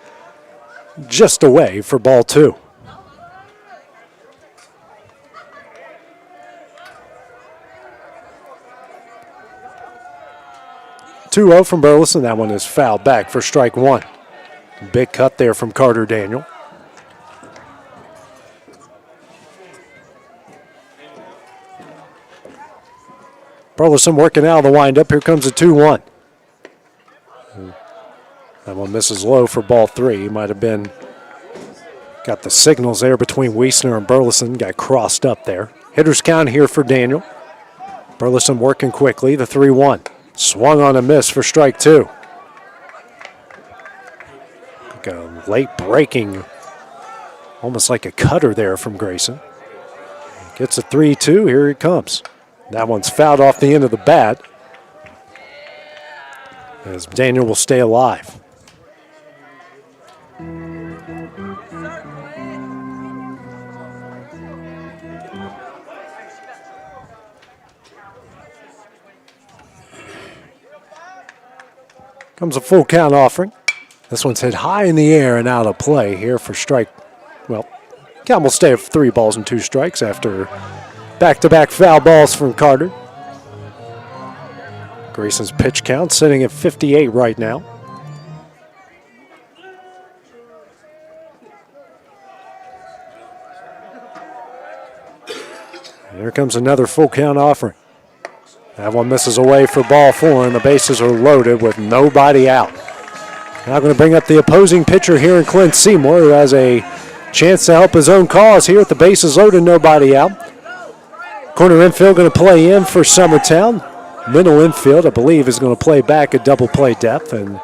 Speaker 2: just away for ball 2. (2-0) from Burleson. That one is fouled back for strike 1. Big cut there from Carter Daniel. Burleson working out of the windup. Here comes a 2-1. That one misses low for ball 3. He might have been, got the signals there between Wiesner and Burleson. Got crossed up there. Hitter's count here for Daniel. Burleson working quickly. The 3-1. Swung on a miss for strike 2. Like a late breaking, almost like a cutter there from Grayson. Gets a 3-2. Here it comes. That one's fouled off the end of the bat as Daniel will stay alive. Comes a full count offering. This one's hit high in the air and out of play here for strike. Well, count will stay at 3 balls and 2 strikes after back-to-back foul balls from Carter. Grayson's pitch count sitting at 58 right now. And here comes another full count offering. That one misses away for ball 4, and the bases are loaded with nobody out. Now going to bring up the opposing pitcher here in Clint Seymour, who has a chance to help his own cause here with the bases loaded, nobody out. Corner infield going to play in for Summertown. Middle infield, I believe, is going to play back at double play depth. And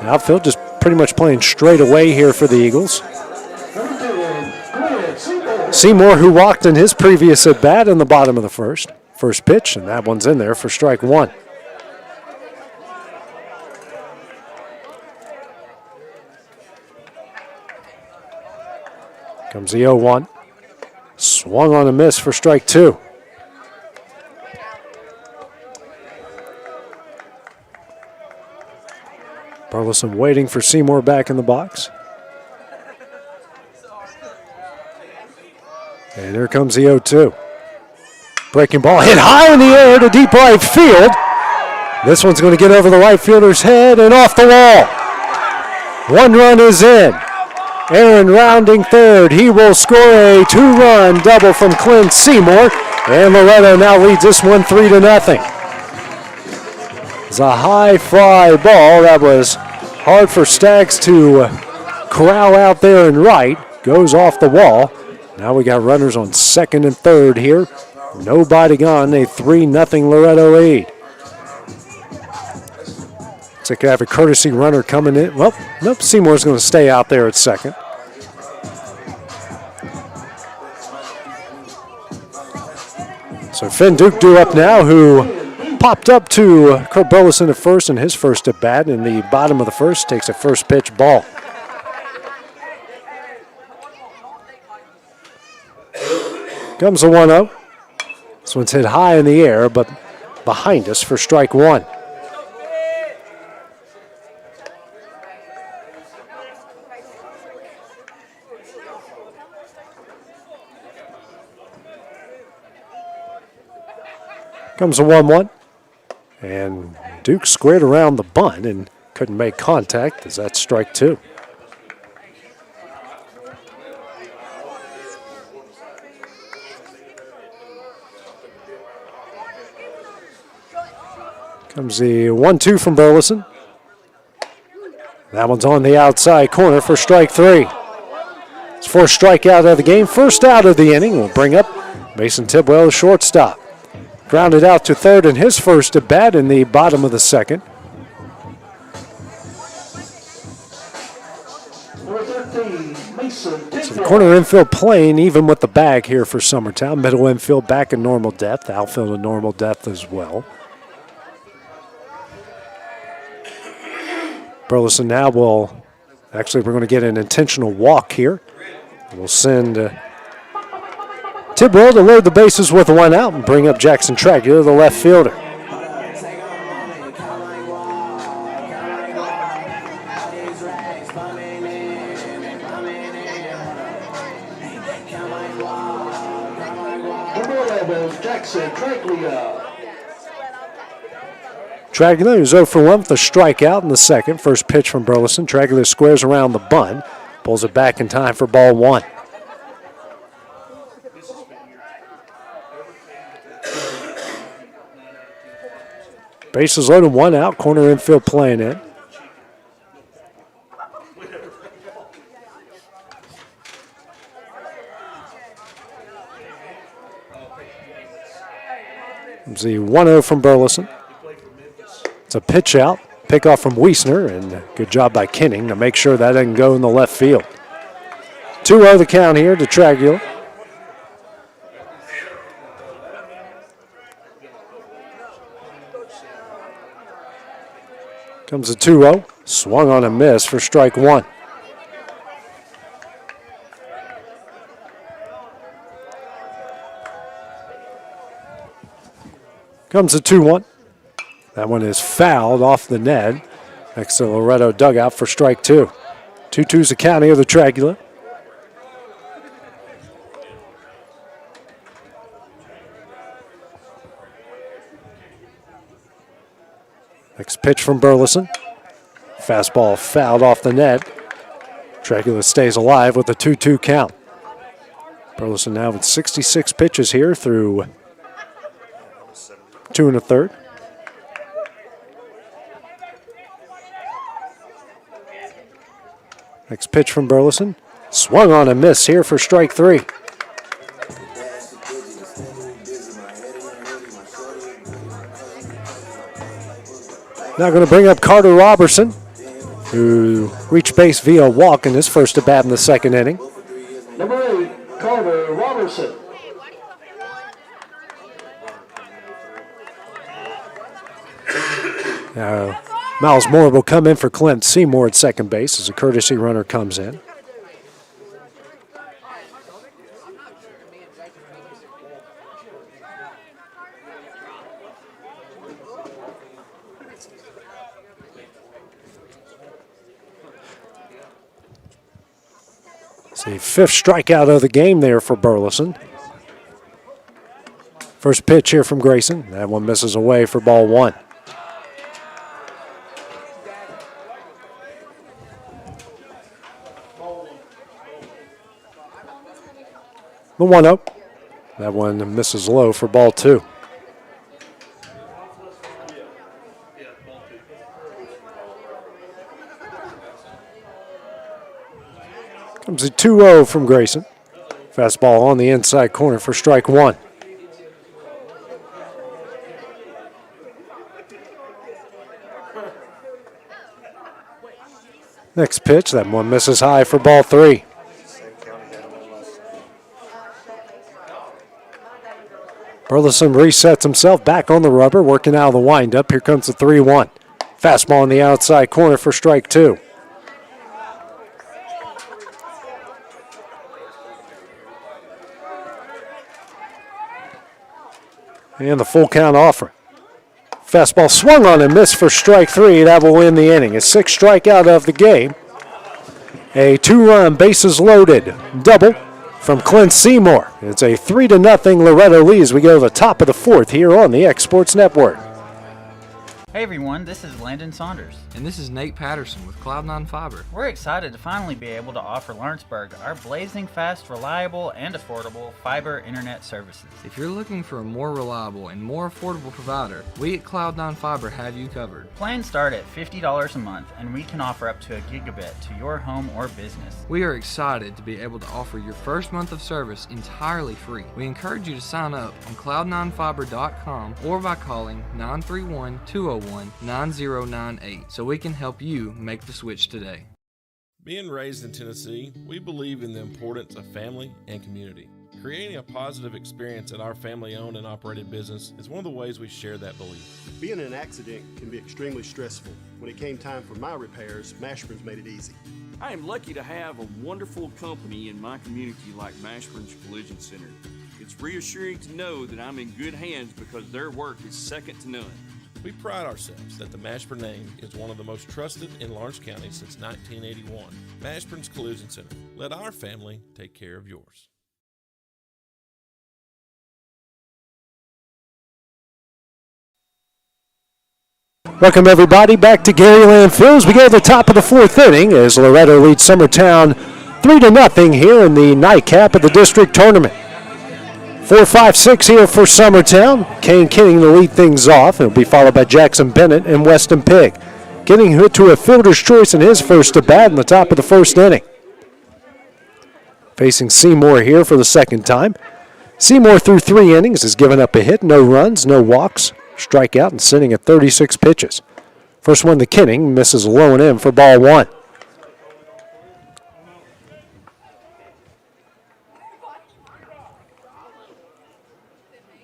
Speaker 2: outfield just pretty much playing straight away here for the Eagles. Seymour, who walked in his previous at-bat in the bottom of the first. First pitch, and that one's in there for strike 1. Comes the 0-1. Swung on a miss for strike 2. Burleson waiting for Seymour back in the box. And here comes the 0-2. Breaking ball hit high in the air to deep right field. This one's going to get over the right fielder's head and off the wall. 1 run is in. Aaron rounding third. He will score a 2-run double from Clint Seymour. And Loretto now leads this one 3-0. It's a high fly ball that was hard for Staggs to corral out there and right. Goes off the wall. Now we got runners on second and third here. Nobody gone. A 3-0 Loretto lead. Looks like I have a courtesy runner coming in. Well, nope, Seymour's going to stay out there at second. So Finn Duke due up now, who popped up to Kurt Burleson at first in his first at bat. In the bottom of the first, takes a first pitch ball. Comes the 1-0. This one's hit high in the air, but behind us for strike 1. Comes a 1-1. And Duke squared around the bunt and couldn't make contact, as that's strike 2. Comes the 1-2 from Burleson. That one's on the outside corner for strike 3. It's 4th strikeout of the game. First out of the inning. We'll bring up Mason Tidwell, the shortstop. Grounded out to third in his first at bat in the bottom of the second. So the corner infield playing even with the bag here for Summertown. Middle infield back in normal depth. Outfield in normal depth as well. Burleson now will, actually we're going to get an intentional walk here. We'll send Tidwell to load the bases with 1 out and bring up Jackson Tragula, the left fielder.
Speaker 3: Jackson Traglia.
Speaker 2: Tragula is 0 for 1 with a strikeout in the second. First pitch from Burleson. Tragula squares around the bunt. Pulls it back in time for ball 1. Bases loaded, 1 out. Corner infield playing it. Comes the 1-0 from Burleson. It's a pitch out, pickoff from Wiesner, and good job by Kenning to make sure that doesn't go in the left field. 2-0 the count here to Tragula. Comes a 2-0, swung on a miss for strike 1. Comes a 2-1. That one is fouled off the net. Next to Loretto dugout for strike 2. 2-2's the count here to Tragula. Next pitch from Burleson. Fastball fouled off the net. Tragula stays alive with a 2-2 count. Burleson now with 66 pitches here through 2 1/3. Next pitch from Burleson. Swung on a miss here for strike 3. Now going to bring up Carter Robertson, who reached base via walk in his first at bat in the second inning.
Speaker 3: Number 8, Carter Robertson.
Speaker 2: Now, Miles Moore will come in for Clint Seymour at second base as a courtesy runner comes in. It's the 5th strikeout of the game there for Burleson. First pitch here from Grayson. That one misses away for ball 1. The 1-0. That one misses low for ball 2. Comes a 2-0 from Grayson. Fastball on the inside corner for strike 1. Next pitch, that one misses high for ball 3. Burleson resets himself back on the rubber, working out of the windup. Here comes the 3-1. Fastball on the outside corner for strike 2. And the full count offer. Fastball swung on and missed for strike 3. That will win the inning. A 6th strikeout of the game. A 2-run bases loaded double from Clint Seymour. It's a 3-0 Loretto lead as we go to the top of the 4th here on the X Sports Network.
Speaker 9: Hey everyone, this is Landon Saunders.
Speaker 10: And this is Nate Patterson with Cloud9 Fiber.
Speaker 9: We're excited to finally be able to offer Lawrenceburg our blazing fast, reliable, and affordable fiber internet services.
Speaker 10: If you're looking for a more reliable and more affordable provider, we at Cloud9 Fiber have you covered.
Speaker 9: Plans start at $50 a month, and we can offer up to a gigabit to your home or business.
Speaker 10: We are excited to be able to offer your first month of service entirely free. We encourage you to sign up on cloud9fiber.com or by calling 931-201-9098 so we can help you make the switch today.
Speaker 14: Being raised in Tennessee, we believe in the importance of family and community. Creating a positive experience at our family-owned and operated business is one of the ways we share that belief.
Speaker 15: Being in an accident can be extremely stressful. When it came time for my repairs, Mashburn's made it easy.
Speaker 16: I am lucky to have a wonderful company in my community like Mashburn's Collision Center. It's reassuring to know that I'm in good hands because their work is second to none.
Speaker 14: We pride ourselves that the Mashburn name is one of the most trusted in Lawrence County since 1981. Mashburn's Collision Center. Let our family take care of yours.
Speaker 2: Welcome everybody back to Garyland Fields. We go to the top of the 4th inning as Loretto leads Summertown 3-0 here in the nightcap of the district tournament. 4-5-6 here for Summertown. Kane Kenning to lead things off. It'll be followed by Jackson Bennett and Weston Pigg. Kenning hit to a fielder's choice in his first at bat in the top of the 1st inning. Facing Seymour here for the second time. Seymour through 3 innings has given up a hit, no runs, no walks, strikeout, and sitting at 36 pitches. First one to Kenning, misses low and in for ball 1.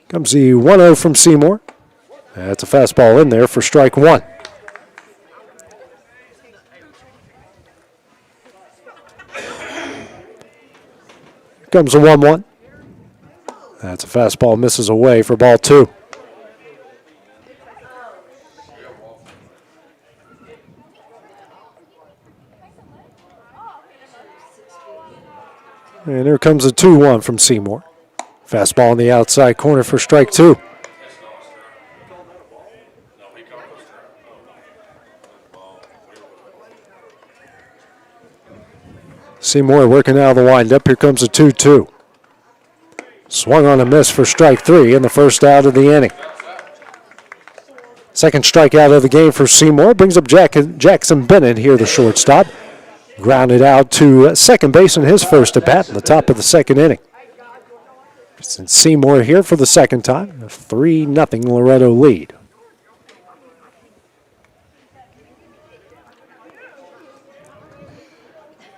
Speaker 2: Comes the 1-0 from Seymour. That's a fastball in there for strike 1. Comes a 1-1. That's a fastball, misses away for ball 2. And here comes a 2-1 from Seymour. Fastball on the outside corner for strike 2. Seymour working out of the windup. Here comes a 2-2. Swung on a miss for strike 3 in the first out of the inning. Second strikeout of the game for Seymour brings up Jackson Bennett here, the shortstop. Grounded out to second base in his first at bat in the top of the second inning. Since Seymour here for the second time, a 3-0 Loretto lead.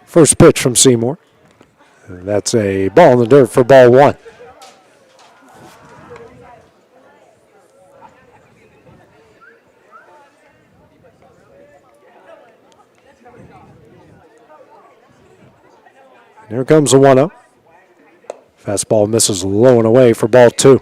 Speaker 2: First pitch from Seymour. That's a ball in the dirt for ball 1. And here comes the 1-0. Fastball misses low and away for ball 2.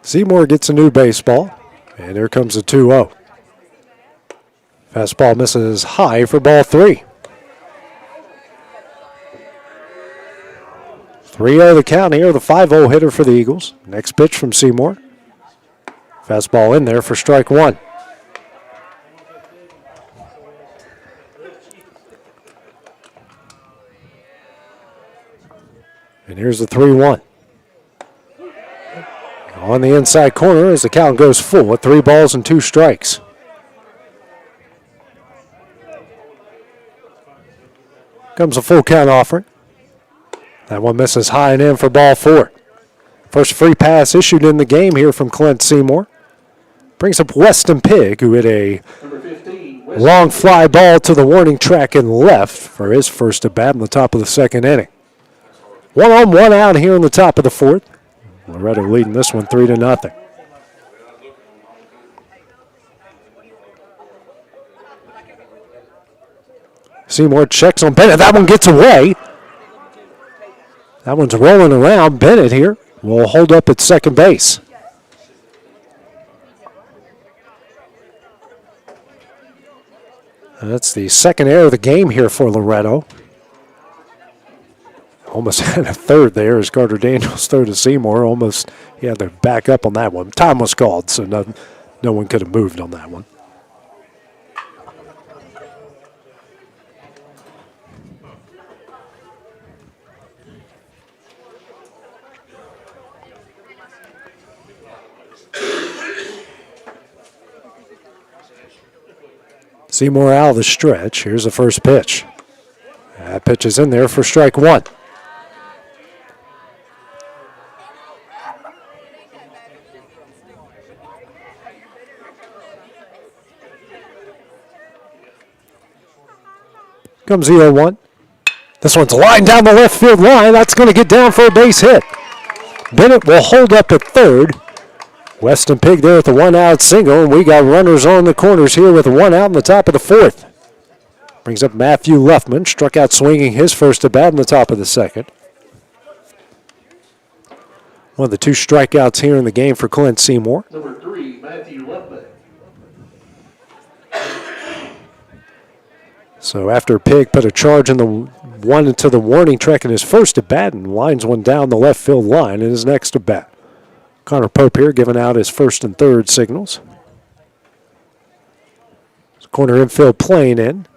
Speaker 2: Seymour gets a new baseball, and here comes the 2-0. Fastball misses high for ball 3. 3-0 the count here, the 5-0 hitter for the Eagles. Next pitch from Seymour. Fastball in there for strike 1. And here's the 3-1. On the inside corner as the count goes full at 3 balls and 2 strikes. Comes a full count offering. That one misses high and in for ball 4. First free pass issued in the game here from Clint Seymour. Brings up Weston Pigg, who hit a long fly ball to the warning track and left for his first at bat in the top of the second inning. 1 on, 1 out here in the top of the 4th. Loretto leading this one 3-0. Seymour checks on Bennett. That one gets away. That one's rolling around. Bennett here will hold up at second base. That's the second error of the game here for Loretto. Almost had a third there as Carter Daniels threw to Seymour. Almost he had to back up on that one. Time was called, so no one could have moved on that one. Seymour out of the stretch. Here's the first pitch. That pitch is in there for strike 1. Comes the 0-1. This one's lined down the left field line. That's going to get down for a base hit. Bennett will hold up at third. Weston Pigg there with the 1-out single, and we got runners on the corners here with 1 out in the top of the 4th. Brings up Matthew Luffman, struck out swinging his first at bat in the top of the 2nd. One of the 2 strikeouts here in the game for Clint Seymour.
Speaker 3: Number 3, Matthew Luffman.
Speaker 2: So after Pigg put a charge in the one into the warning track in his first at bat and lines one down the left field line in his next at bat. Connor Pope here giving out his first and third signals. Corner infield playing in.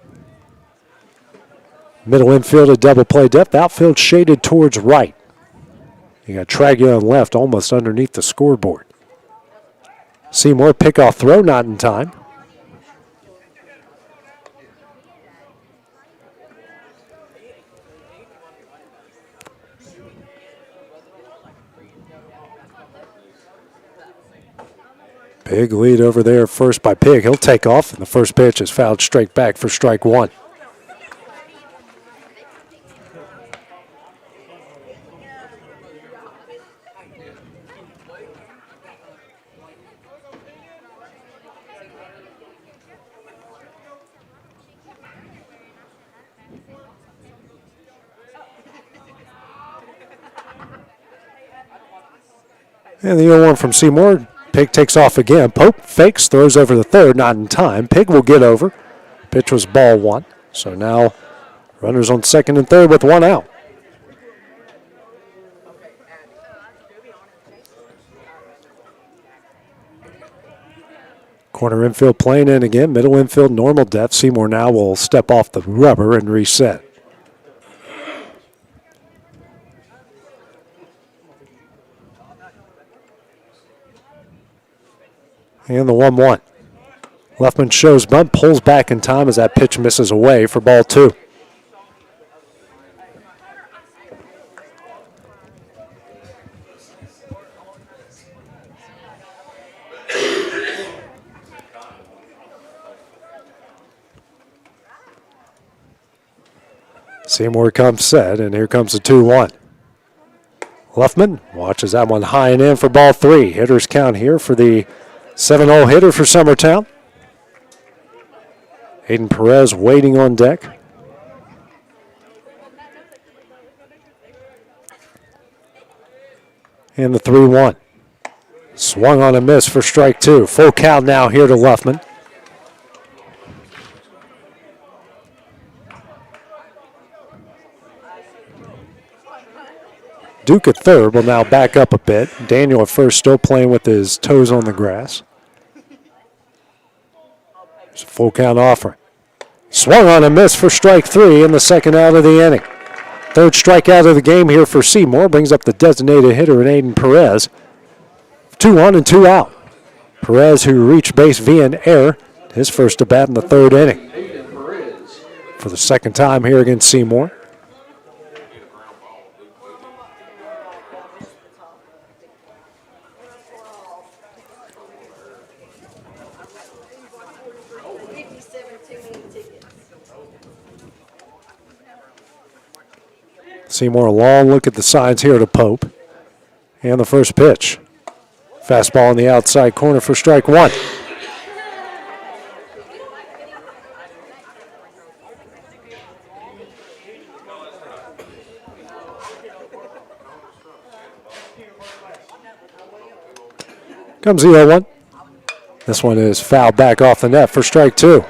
Speaker 2: Middle infield at double play depth. Outfield shaded towards right. You got Traglia on left almost underneath the scoreboard. Seymour pickoff throw, not in time. Big lead over there first by Pigg. He'll take off, and the first pitch is fouled straight back for strike 1. And the 0-1 from Seymour. Pigg takes off again. Pope fakes, throws over the third, not in time. Pigg will get over. Pitch was ball 1. So now runners on second and third with 1 out. Corner infield playing in again. Middle infield, normal depth. Seymour now will step off the rubber and reset. And the 1-1. Leffman shows bunt, pulls back in time as that pitch misses away for ball 2. Seymour comes set, and here comes the 2-1. Leffman watches that one high and in for ball 3. Hitters count here for the 7-0 hitter for Summertown. Aiden Perez waiting on deck. And the 3-1. Swung on a miss for strike 2. Full count now here to Leffman. Duke at third will now back up a bit. Daniel at first still playing with his toes on the grass. It's a full count offering. Swung on a miss for strike 3 in the second out of the inning. Third strikeout of the game here for Seymour brings up the designated hitter in Aiden Perez. 2 on and 2 out. Perez, who reached base via an error, his first at bat in the third inning. For the second time here against Seymour. Seymour, a long look at the signs here to Pope. And the first pitch. Fastball on the outside corner for strike 1. Comes the 0-1. This one is fouled back off the net for strike 2.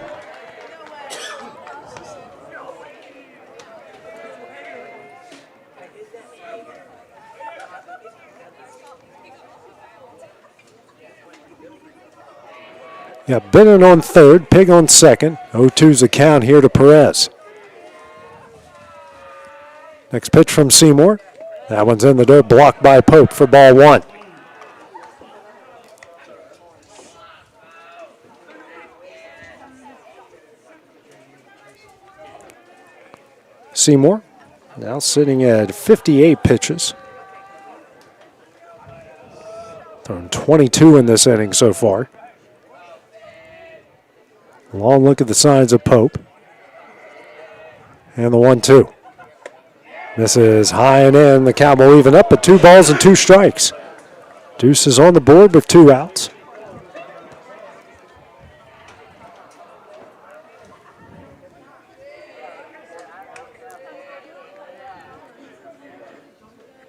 Speaker 2: Yeah, Bennett on third, Pig on second. 0-2's the count here to Perez. Next pitch from Seymour. That one's in the dirt, blocked by Pope for ball 1. Seymour now sitting at 58 pitches. Thrown 22 in this inning so far. Long look at the signs of Pope. And the 1-2. This is high and in. The count will even up at 2 balls and 2 strikes. Deuce is on the board with 2 outs.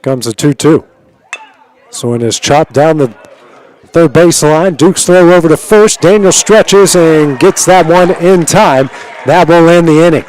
Speaker 2: Comes the 2-2. So it is chopped down the third baseline. Duke's throw over to first. Daniel stretches and gets that one in time. That will end the inning.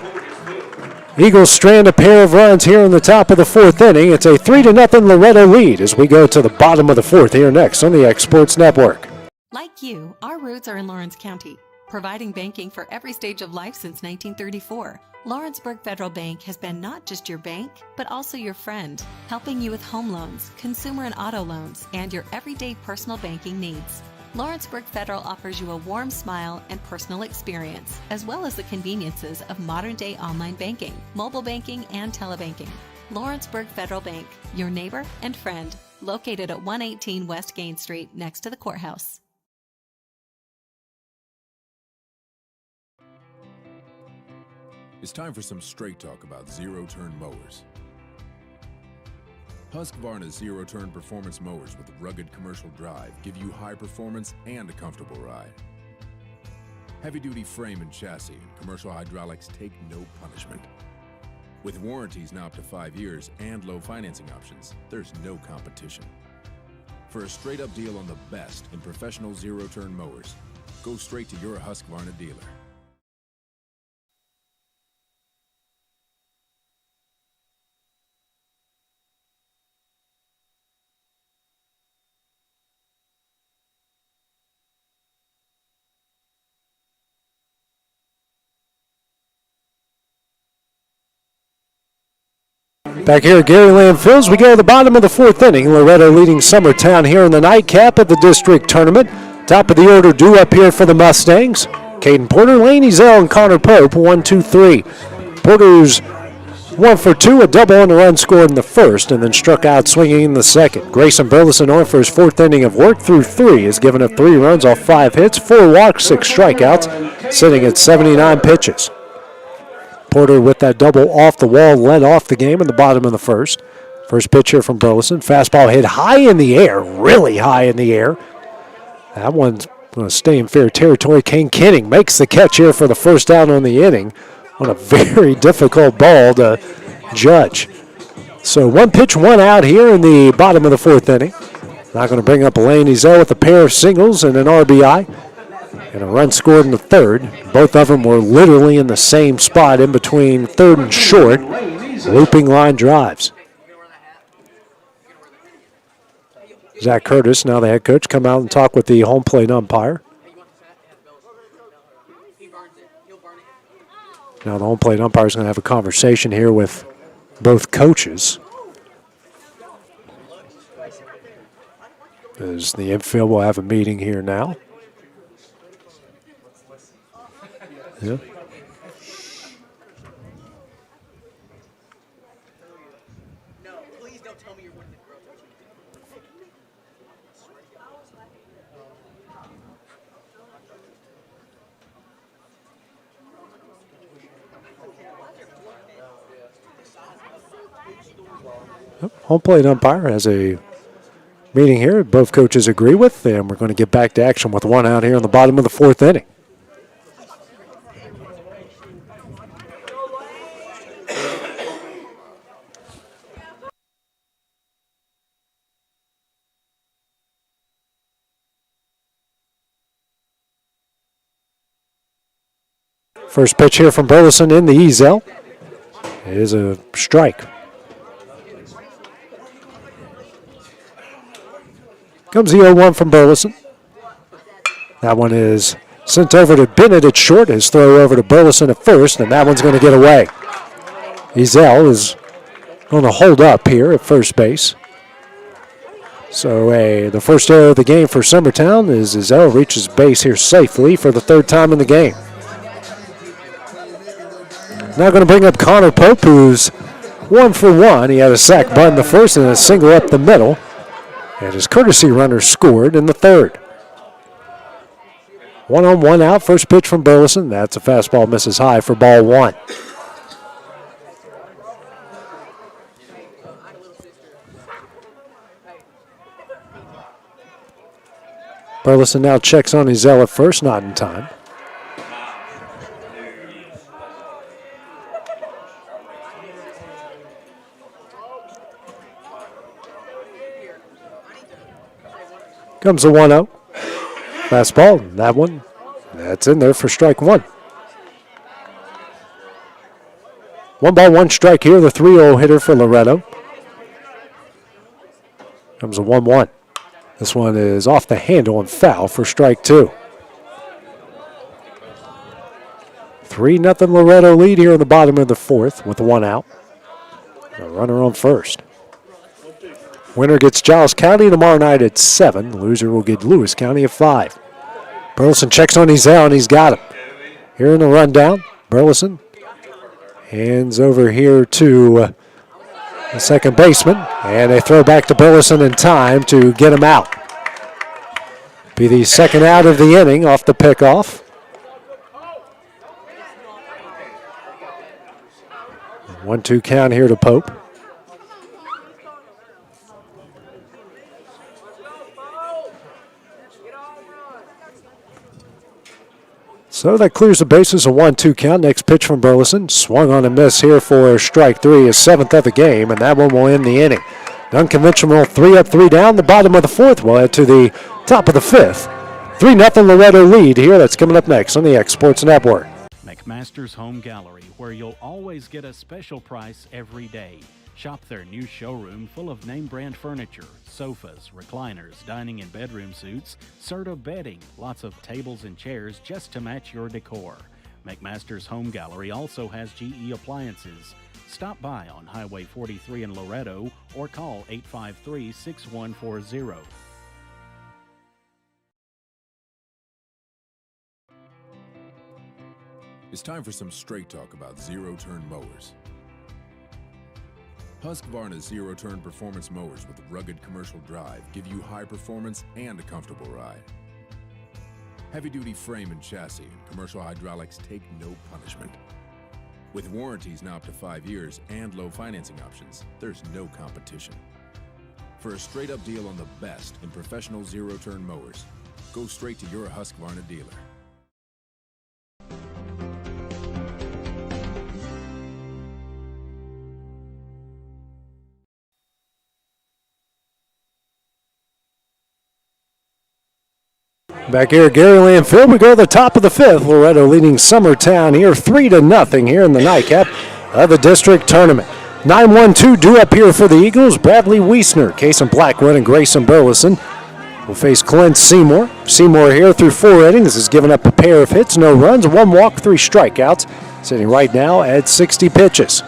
Speaker 2: Eagles strand a pair of runs here in the top of the 4th inning. It's a 3-0 Loretto lead as we go to the bottom of the 4th here next on the X Sports Network.
Speaker 17: Like you, our roots are in Lawrence County, providing banking for every stage of life since 1934. Lawrenceburg Federal Bank has been not just your bank, but also your friend, helping you with home loans, consumer and auto loans, and your everyday personal banking needs. Lawrenceburg Federal offers you a warm smile and personal experience, as well as the conveniences of modern-day online banking, mobile banking, and telebanking. Lawrenceburg Federal Bank, your neighbor and friend, located at 118 West Gain Street next to the courthouse.
Speaker 18: It's time for some straight talk about zero-turn mowers. Husqvarna's zero-turn performance mowers with rugged commercial drive give you high performance and a comfortable ride. Heavy-duty frame and chassis and commercial hydraulics take no punishment. With warranties now up to 5 years and low financing options, there's no competition. For a straight-up deal on the best in professional zero-turn mowers, go straight to your Husqvarna dealer.
Speaker 2: Back here at Gary Lamm Fields, we go to the bottom of the fourth inning. Loretto leading Summertown here in the nightcap of the district tournament. Top of the order due up here for the Mustangs. Caden Porter, Lane Ezell, and Connor Pope, 1, 2, 3. Porter's 1 for 2, a double on the run scored in the first, and then struck out swinging in the second. Grayson Burleson on for his fourth inning of work through 3, has given up 3 runs off 5 hits, 4 walks, 6 strikeouts, sitting at 79 pitches. Porter with that double off the wall led off the game in the bottom of the first. First pitch here from Burleson. Fastball hit high in the air, really high in the air. That one's going to stay in fair territory. Kane Kenning makes the catch here for the first out on the inning on a very difficult ball to judge. So 1 pitch, 1 out here in the bottom of the fourth inning. Not going to bring up Lane Ezell with a pair of singles and an RBI. And a run scored in the third. Both of them were literally in the same spot in between third and short. Looping line drives. Zach Curtis, now the head coach, come out and talk with the home plate umpire. Now the home plate umpire is going to have a conversation here with both coaches. As the infield will have a meeting here now. Yeah. Home plate umpire has a meeting here both coaches agree with, and we're going to get back to action with 1 out here in the bottom of the fourth inning. First pitch here from Burleson in the Ezell. It is a strike. Comes the 0-1 from Burleson. That one is sent over to Bennett at short. His throw over to Burleson at first, and that one's going to get away. Ezell is going to hold up here at first base. So the first error of the game for Summertown is Ezell reaches base here safely for the 3rd time in the game. Now going to bring up Connor Pope, who's 1 for 1. He had a sac bunt in the first and a single up the middle. And his courtesy runner scored in the 3rd. 1 on, 1 out. First pitch from Burleson. That's a fastball, misses high for ball 1. Burleson now checks on Ezell at first, not in time. Comes the 1-0. Fastball, that one, that's in there for strike 1. 1 ball, 1 strike here, the 3-0 hitter for Loretto. Comes a 1-1. This one is off the handle and foul for strike 2. 3-0 Loretto lead here in the bottom of the 4th with 1 out. A runner on first. Winner gets Giles County tomorrow night at 7. Loser will get Lewis County at 5. Burleson checks on Ezell, and he's got him. Here in the rundown, Burleson hands over here to the second baseman, and they throw back to Burleson in time to get him out. Be the 2nd out of the inning off the pickoff. 1-2 count here to Pope. So that clears the bases, a 1-2 count. Next pitch from Burleson. Swung on a miss here for strike 3, his 7th of the game, and that one will end the inning. Unconventional 3 up, 3 down. The bottom of the 4th will head to the top of the 5th. 3-0 Loretto lead here. That's coming up next on the X Sports Network.
Speaker 19: McMaster's Home Gallery, where you'll always get a special price every day. Shop their new showroom full of name-brand furniture, sofas, recliners, dining and bedroom suites, Serta bedding, lots of tables and chairs just to match your decor. McMaster's Home Gallery also has GE appliances, Stop by on Highway 43 in Loretto or call 853-6140.
Speaker 18: It's time for some straight talk about zero-turn mowers. Husqvarna's zero-turn performance mowers with rugged commercial drive give you high performance and a comfortable ride. Heavy-duty frame and chassis and commercial hydraulics take no punishment. With warranties now up to 5 years and low financing options, there's no competition. For a straight-up deal on the best in professional zero-turn mowers, go straight to your Husqvarna dealer.
Speaker 2: Back here at Gary Lamm Field, we go to the top of the fifth. Loretto leading Summertown here 3-0 here in the nightcap of the district tournament. 9-1-2 due up here for the Eagles. Bradley Wiesner, Kason Blackwood, and Grayson Burleson will face Clint Seymour. Seymour here through 4 innings has given up a pair of hits, no runs, 1 walk, 3 strikeouts, sitting right now at 60 pitches.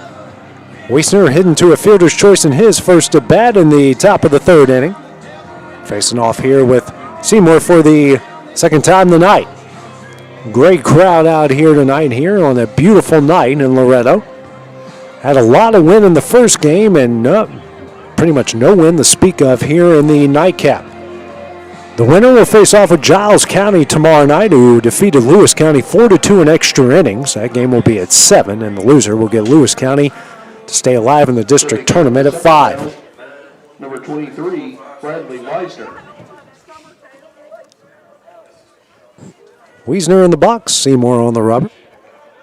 Speaker 2: Wiesner heading to a fielder's choice in his first at bat in the top of the 3rd inning. Facing off here with Seymour for the second time tonight. Great crowd out here tonight here on a beautiful night in Loretto. Had a lot of wind in the first game and pretty much no wind to speak of here in the nightcap. The winner will face off with Giles County tomorrow night, who defeated Lewis County 4-2 in extra innings. That game will be at 7, and the loser will get Lewis County to stay alive in the district tournament at 5.
Speaker 3: Number 23, Bradley Wiesner.
Speaker 2: Wiesner in the box, Seymour on the rubber.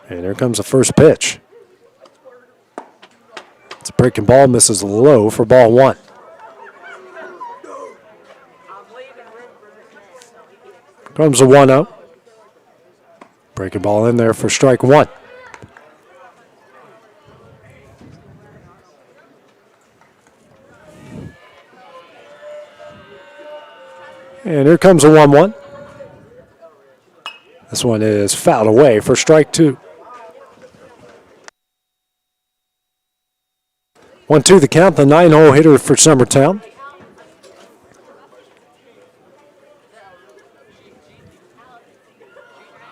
Speaker 2: And here comes the first pitch. It's a breaking ball, misses low for ball 1. Comes a 1-0. Breaking ball in there for strike 1. And here comes a 1-1. This one is fouled away for strike 2. 1-2 the count, the 9-hole hitter for Summertown.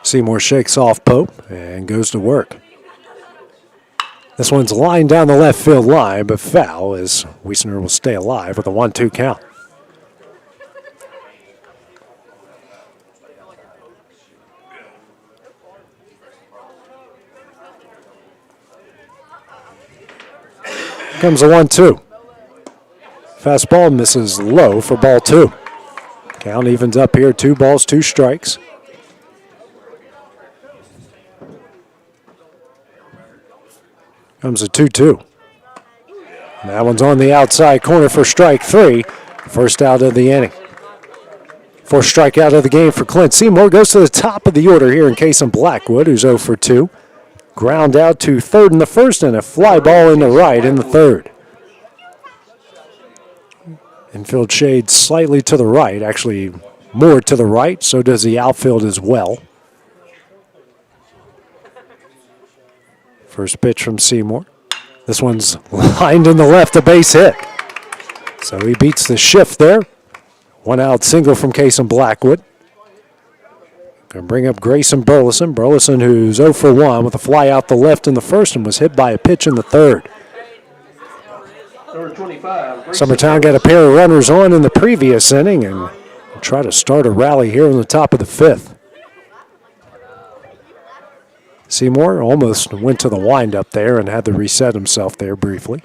Speaker 2: Seymour shakes off Pope and goes to work. This one's lined down the left field line, but foul as Wiesner will stay alive with a 1-2 count. Comes a 1-2. Fastball misses low for ball 2. Count evens up here, 2 balls, 2 strikes. Comes a 2-2. That one's on the outside corner for strike 3. First out of the inning. First strikeout of the game for Clint Seymour. Goes to the top of the order here in Kason Blackwood, who's 0 for 2. Ground out to third in the first and a fly ball in the right in the third. Infield shade slightly to the right, actually more to the right, so does the outfield as well. First pitch from Seymour. This one's lined in the left, a base hit. So he beats the shift there. 1 out single from Kason Blackwood. Going to bring up Grayson Burleson. Burleson, who's 0 for 1 with a fly out the left in the first and was hit by a pitch in the third.
Speaker 3: Number 25.
Speaker 2: Summertown got a pair of runners on in the previous inning and will try to start a rally here on the top of the 5th. Seymour almost went to the windup there and had to reset himself there briefly.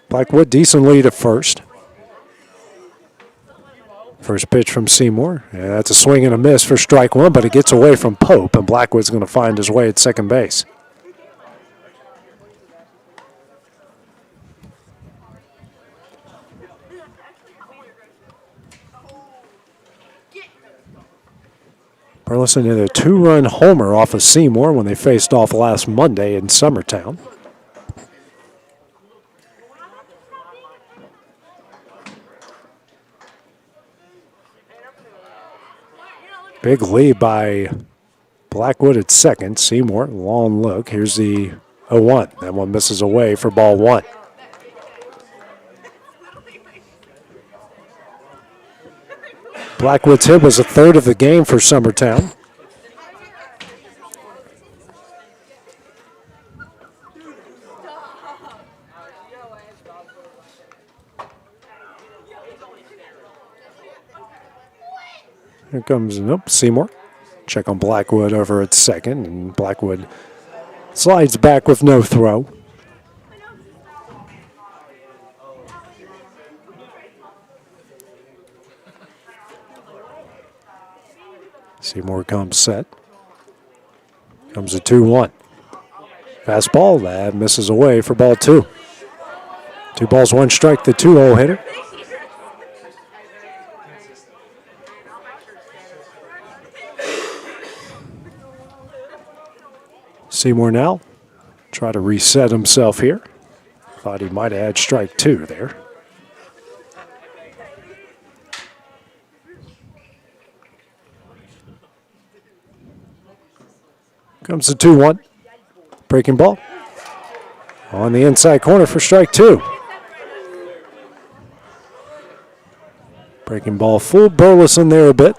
Speaker 2: Blackwood decent lead at first. First pitch from Seymour. Yeah, that's a swing and a miss for strike 1, but it gets away from Pope, and Blackwood's going to find his way at second base. Burleson hit a 2-run homer off of Seymour when they faced off last Monday in Summertown. Big lead by Blackwood at second. Seymour, long look. Here's the 0-1. That one misses away for ball one. Blackwood's hit was a third of the game for Summertown. Here comes, Seymour. Check on Blackwood over at second, and Blackwood slides back with no throw. Seymour comes set. Comes a 2-1. Fastball, that misses away for ball two. 2 balls, 1 strike, the 2-0 hitter. Seymour now try to reset himself here. Thought he might have had strike 2 there. Comes the 2-1. Breaking ball. On the inside corner for strike 2. Breaking ball full. Burleson there a bit.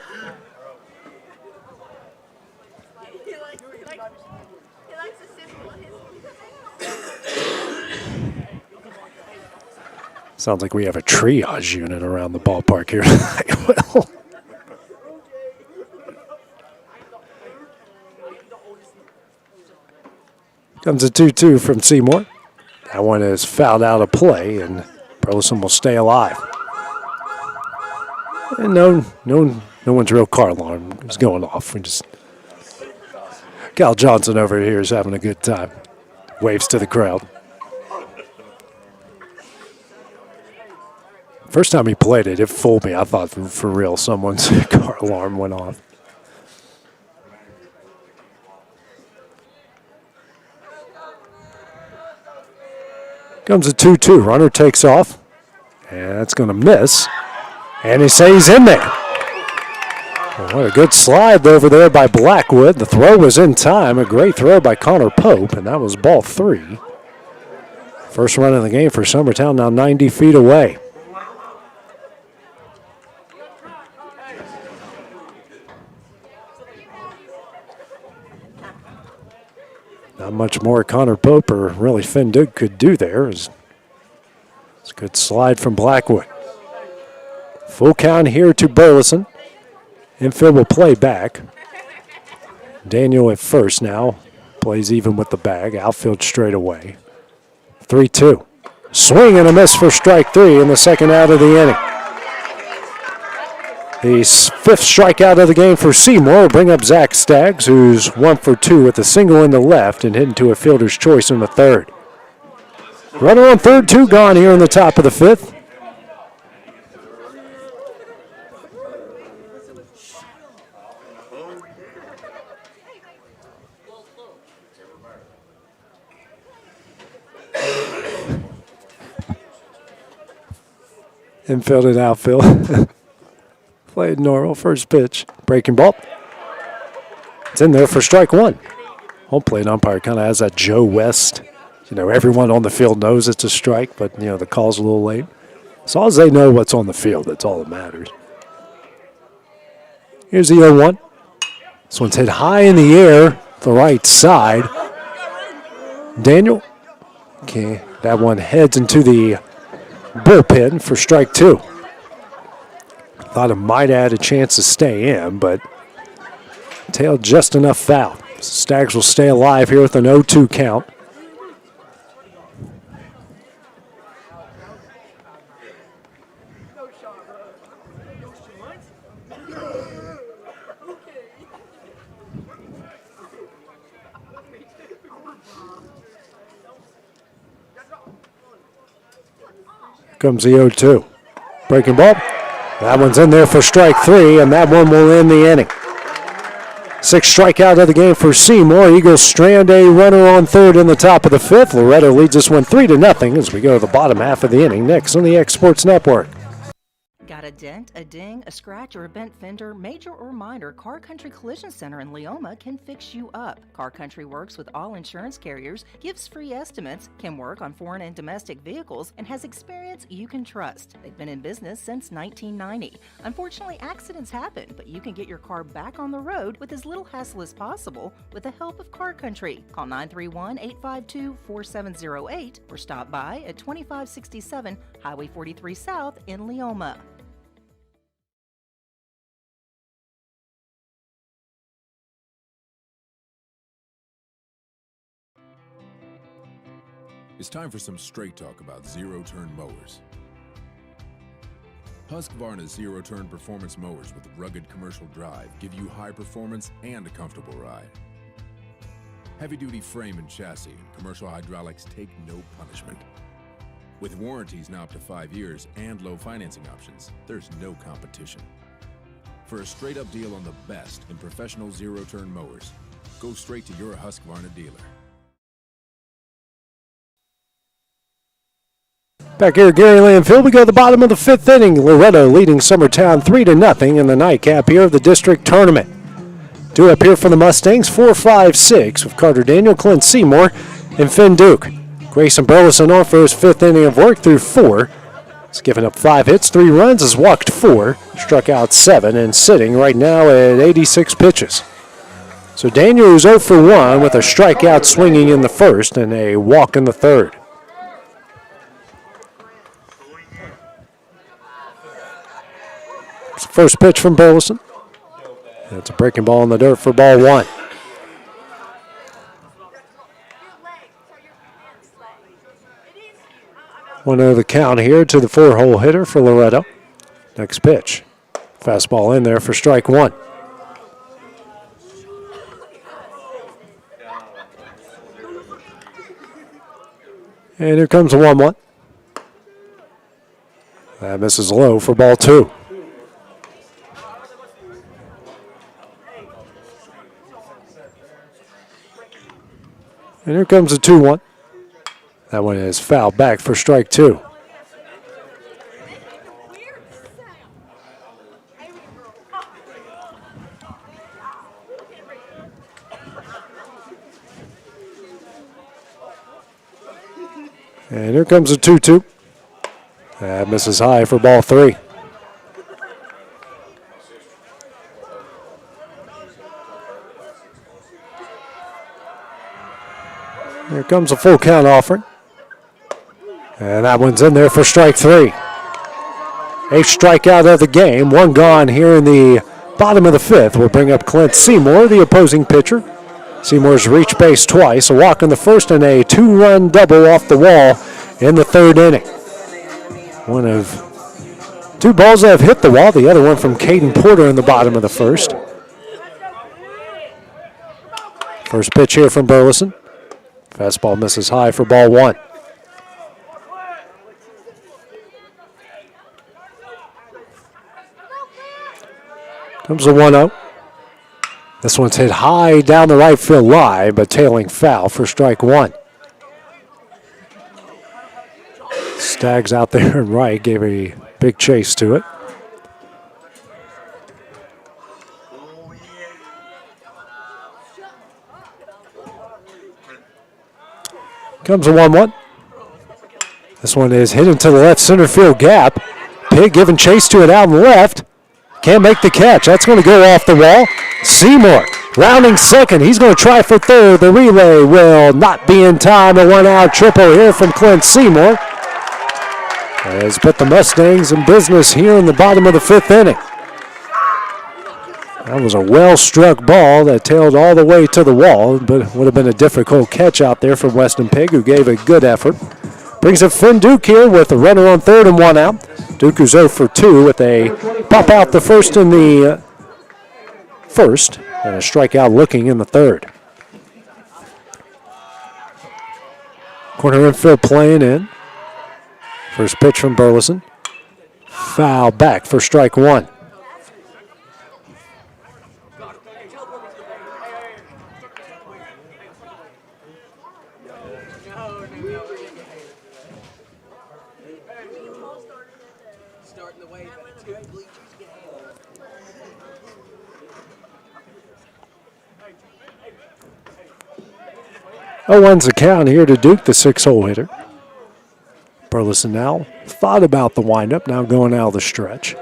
Speaker 2: Sounds like we have a triage unit around the ballpark here tonight. Well, comes a 2-2 from Seymour. That one is fouled out of play, and Burleson will stay alive. And no one's real car alarm is going off. Cal Johnson over here is having a good time. Waves to the crowd. First time he played it, it fooled me. I thought for real someone's car alarm went off. Comes a 2-2. Runner takes off. And that's going to miss. And he stays in there. Well, what a good slide over there by Blackwood. The throw was in time. A great throw by Connor Pope. And that was ball 3. First run of the game for Summertown, now 90 feet away. Not much more Connor Pope or really Finn Duke could do there. It's a good slide from Blackwood. Full count here to Burleson. Infield will play back. Daniel at first now. Plays even with the bag. Outfield straight away. 3-2. Swing and a miss for strike 3 in the second out of the inning. The 5th strikeout of the game for Seymour will bring up Zach Staggs, who's 1 for 2 with a single in the left and hitting to a fielder's choice in the 3rd. Runner on 3rd, 2 gone here in the top of the 5th. Infield and outfield. Played normal. First pitch. Breaking ball. It's in there for strike 1. Home plate umpire kind of has that Joe West. Everyone on the field knows it's a strike, but, the call's a little late. As long as they know what's on the field, that's all that matters. Here's the 0-1. This one's hit high in the air, the right side. Daniel. Okay, that one heads into the bullpen for strike 2. Thought it might have had a chance to stay in, but tailed just enough foul. Staggs will stay alive here with an 0-2 count. Comes the 0-2. Breaking ball. That one's in there for strike 3, and that one will end the inning. 6th strikeout of the game for Seymour. Eagles strand a runner on 3rd in the top of the 5th. Loretto leads this one 3-0 as we go to the bottom half of the inning. Next on the X Sports Network.
Speaker 20: Got a dent, a ding, a scratch, or a bent fender? Major or minor, Car Country Collision Center in Leoma can fix you up. Car Country works with all insurance carriers, gives free estimates, can work on foreign and domestic vehicles, and has experience you can trust. They've been in business since 1990. Unfortunately, accidents happen, but you can get your car back on the road with as little hassle as possible with the help of Car Country. Call 931-852-4708 or stop by at 2567 Highway 43 South in Leoma.
Speaker 18: It's time for some straight talk about zero-turn mowers. Husqvarna's zero-turn performance mowers with rugged commercial drive give you high performance and a comfortable ride. Heavy-duty frame and chassis and commercial hydraulics take no punishment. With warranties now up to 5 years and low financing options, there's no competition. For a straight-up deal on the best in professional zero-turn mowers, go straight to your Husqvarna dealer.
Speaker 2: Back here at Gary Lamm Field, we go to the bottom of the 5th inning. Loretto leading Summertown 3-0 in the nightcap here of the district tournament. Due up here for the Mustangs, 4-5-6 with Carter Daniel, Clint Seymour, and Finn Duke. Grayson Burleson on for his 5th inning of work through 4. He's given up 5 hits, 3 runs, has walked 4, struck out 7, and sitting right now at 86 pitches. So Daniel is 0 for 1 with a strikeout swinging in the first and a walk in the third. First pitch from Burleson. That's a breaking ball in the dirt for ball 1. One of the count here to the 4-hole hitter for Loretto. Next pitch. Fastball in there for strike 1. And here comes a 1-1. That misses low for ball 2. And here comes a 2-1. That one is fouled back for strike 2. And here comes a 2-2. That misses high for ball 3. Here comes a full count offering. And that one's in there for strike 3. 8th strikeout of the game. 1 gone here in the bottom of the 5th. Will bring up Clint Seymour, the opposing pitcher. Seymour's reached base twice. A walk in the first and a 2-run double off the wall in the 3rd inning. One of 2 balls that have hit the wall. The other one from Caden Porter in the bottom of the 1st. First pitch here from Burleson. Fastball misses high for ball 1. Comes the 1-0. This one's hit high down the right field line, but tailing foul for strike 1. Staggs out there and right, gave a big chase to it. Comes a 1-1. This one is hit into the left center field gap. Pig giving chase to it out and left. Can't make the catch. That's going to go off the wall. Seymour rounding second. He's going to try for third. The relay will not be in time. A 1-out triple here from Clint Seymour has put the Mustangs in business here in the bottom of the 5th inning. That was a well-struck ball that tailed all the way to the wall, but it would have been a difficult catch out there from Weston Pig, who gave a good effort. Brings up Finn Duke here with a runner on third and 1 out. Duke who's 0 for 2 with a pop out the first in the first and a strikeout looking in the 3rd. Corner infield playing in. First pitch from Burleson. Foul back for strike 1. One's the count here to Duke, the 6-hole hitter. Burleson now thought about the windup, now going out of the stretch.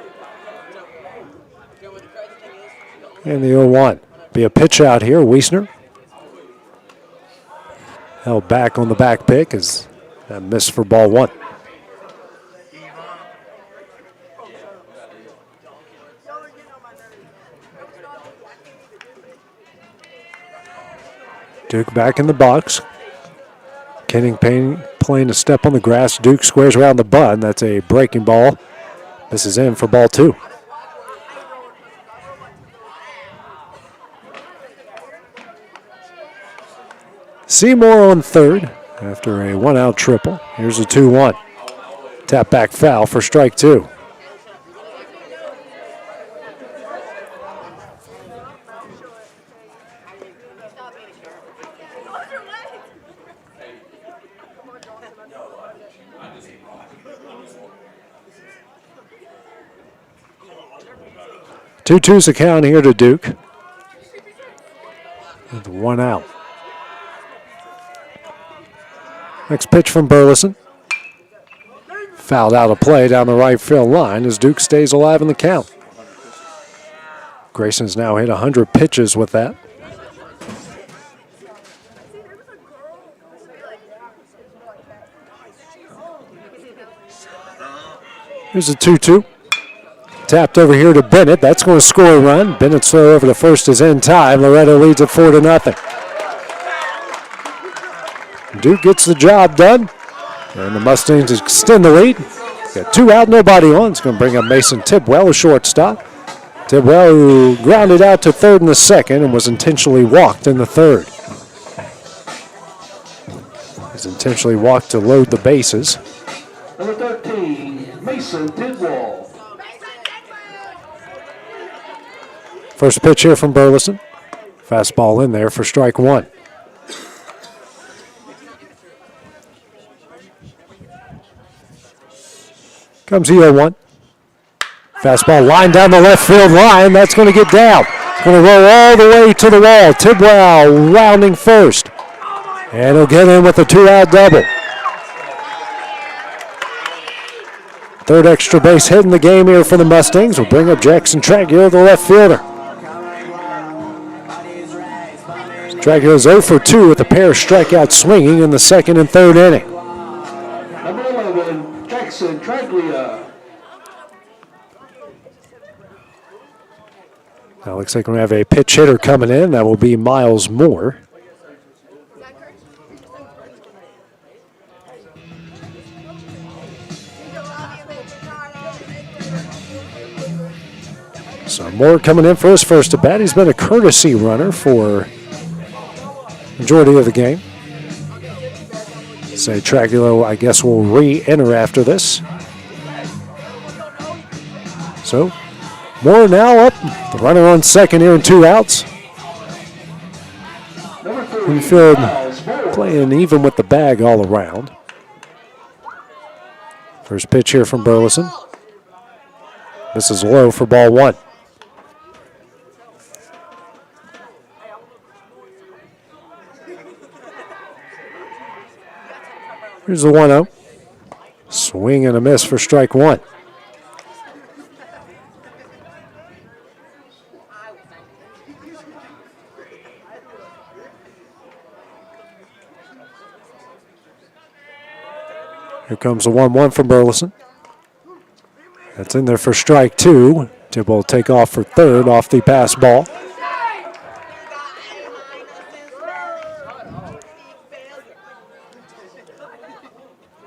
Speaker 2: And the 0-1. Be a pitch out here, Wiesner. Held back on the back pick as that missed for ball 1. Duke back in the box. Kenning playing a step on the grass. Duke squares around the bunt. That's a breaking ball. This is in for ball 2. Seymour on third after a 1-out triple. Here's a 2-1. Tap back foul for strike 2. Two-two's the count here to Duke. With 1 out. Next pitch from Burleson. Fouled out of play down the right field line as Duke stays alive in the count. Grayson's now hit 100 pitches with that. Here's a 2-2. Tapped over here to Bennett. That's going to score a run. Bennett's throw over to first is in time. Loretto leads it 4-0. Duke gets the job done. And the Mustangs extend the lead. Got 2 out, nobody on. It's going to bring up Mason Tidwell, a shortstop. Tidwell, who grounded out to third in the second and was intentionally walked in the third. He's intentionally walked to load the bases.
Speaker 3: Number 13, Mason Tidwell.
Speaker 2: First pitch here from Burleson. Fastball in there for strike 1. Comes the 0-1. Fastball line down the left field line. That's going to get down. It's going to roll all the way to the wall. Tidwell rounding first. And he'll get in with a 2-out double. Third extra base hit in the game here for the Mustangs. Will bring up Jackson Tragula, the left fielder. Tragula's 0 for 2 with a pair of strikeouts swinging in the second and third inning.
Speaker 3: Number 11, Jackson Traglia.
Speaker 2: Now looks like we have a pitch hitter coming in. That will be Miles Moore. So Moore coming in for his first at bat. He's been a courtesy runner for majority of the game. Say Tragula, I guess, will re-enter after this. So Moore now up. The runner on second here and 2 outs. Infield playing even with the bag all around. First pitch here from Burleson. This is low for ball 1. Here's the 1-0. Swing and a miss for strike 1. Here comes the 1-1 from Burleson. That's in there for strike 2. Tidwell will take off for third off the pass ball.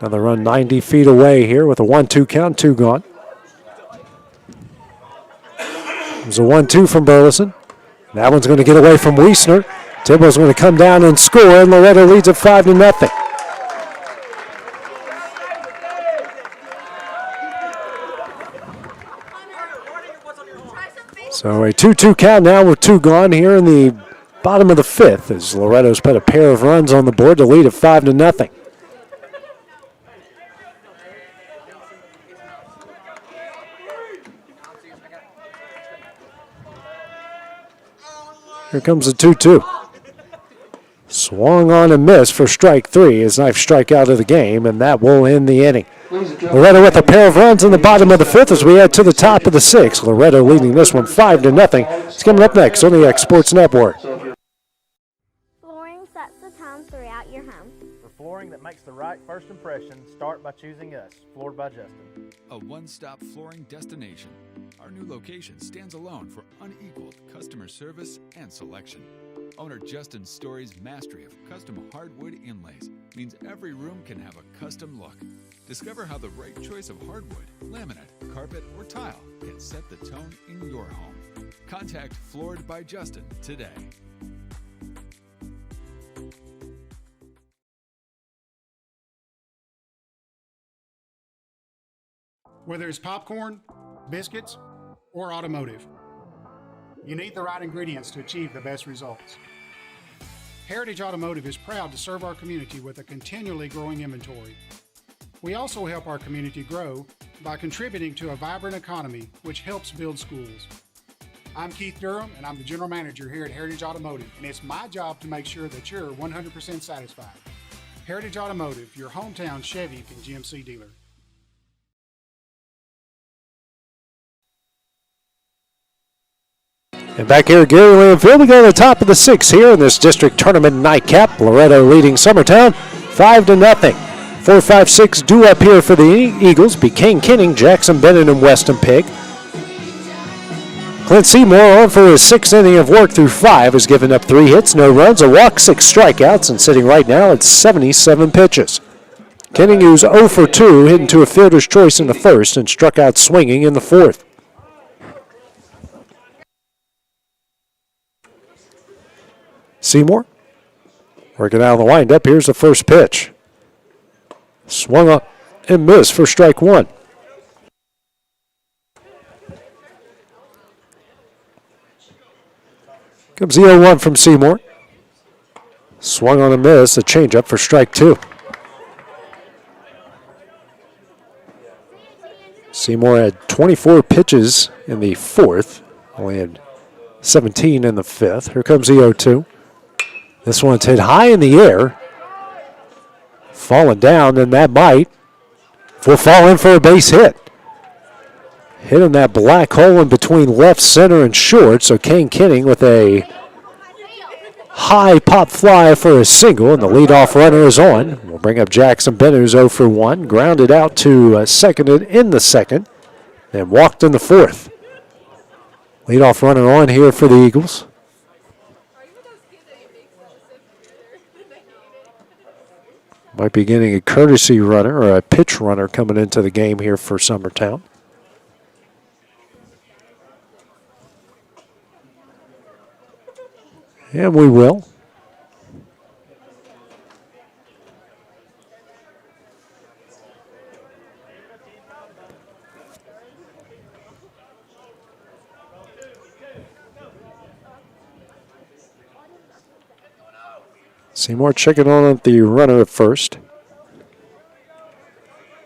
Speaker 2: Another run 90 feet away here with a 1-2 count, 2 gone. There's a 1-2 from Burleson. That one's going to get away from Wiesner. Tidwell's going to come down and score, and Loretto leads it 5-0. So a 2-2 count now with 2 gone here in the bottom of the 5th as Loretto's put a pair of runs on the board to lead it 5-0. Here comes the 2-2. Swung on and missed for strike 3. His ninth strikeout of the game, and that will end the inning. Loretto with a pair of runs in the bottom of the 5th as we head to the top of the 6th. Loretto leading this one 5-0. It's coming up next on the X Sports Network.
Speaker 21: Flooring sets the tone throughout your home.
Speaker 22: For flooring that makes the right first impression, start by choosing us, Floored by Justin.
Speaker 8: A one-stop flooring destination. Our new location stands alone for unequaled customer service and selection. Owner Justin Story's mastery of custom hardwood inlays means every room can have a custom look. Discover how the right choice of hardwood, laminate, carpet, or tile can set the tone in your home. Contact Floored by Justin today.
Speaker 23: Whether it's popcorn, biscuits, or automotive, you need the right ingredients to achieve the best results. Heritage Automotive is proud to serve our community with a continually growing inventory. We also help our community grow by contributing to a vibrant economy, which helps build schools. I'm Keith Durham, and I'm the General Manager here at Heritage Automotive, and it's my job to make sure that you're 100% satisfied. Heritage Automotive, your hometown Chevy and GMC dealer.
Speaker 2: And back here at Gary Lamb Field, we go to the top of the 6th here in this district tournament nightcap. Loretto leading Summertown 5-0. 4-5-6 due up here for the Eagles. Be Kane Kinning, Jackson Bennett, and Weston Pig. Clint Seymour on for his 6th inning of work through 5 has given up 3 hits, no runs, a walk, 6 strikeouts, and sitting right now at 77 pitches. Kinning, who's 0 for 2, hit into a fielder's choice in the 1st and struck out swinging in the 4th. Seymour working out of the windup. Here's the first pitch. Swung up and missed for strike 1. Comes the 0-1 from Seymour. Swung on a miss, a changeup for strike 2. Seymour had 24 pitches in the 4th, only had 17 in the 5th. Here comes the 0-2. This one's hit high in the air. Falling down, and that might will fall in for a base hit. Hitting that black hole in between left, center, and short. So Kane Kinning with a high pop fly for a single, and the leadoff runner is on. We'll bring up Jackson Bennett, who's 0 for 1. Grounded out to seconded in the 2nd, and walked in the 4th. Leadoff runner on here for the Eagles. Might be getting a courtesy runner or a pitch runner coming into the game here for Summertown. And we will. Seymour checking on the runner at first.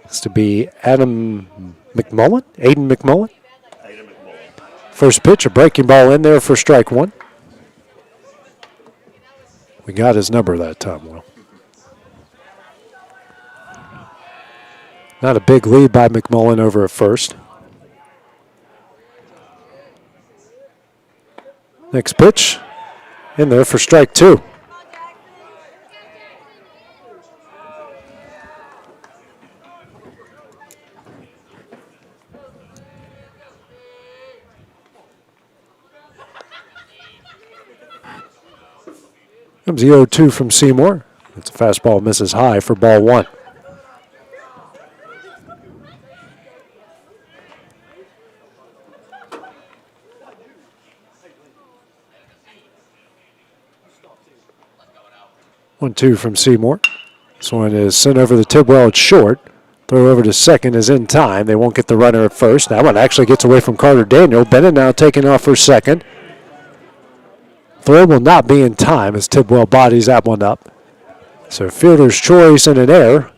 Speaker 2: It's to be Aiden McMullen. First pitch, a breaking ball in there for strike 1. We got his number that time, Will. Not a big lead by McMullen over at first. Next pitch, in there for strike 2. Comes the 0-2 from Seymour. It's a fastball, misses high for ball 1. One, 2 from Seymour. This one is sent over the Tidwell at short. Throw over to second is in time. They won't get the runner at first. That one actually gets away from Carter Daniel. Bennett now taking off for second. Throw will not be in time as Tidwell bodies that one up. So fielder's choice and an error.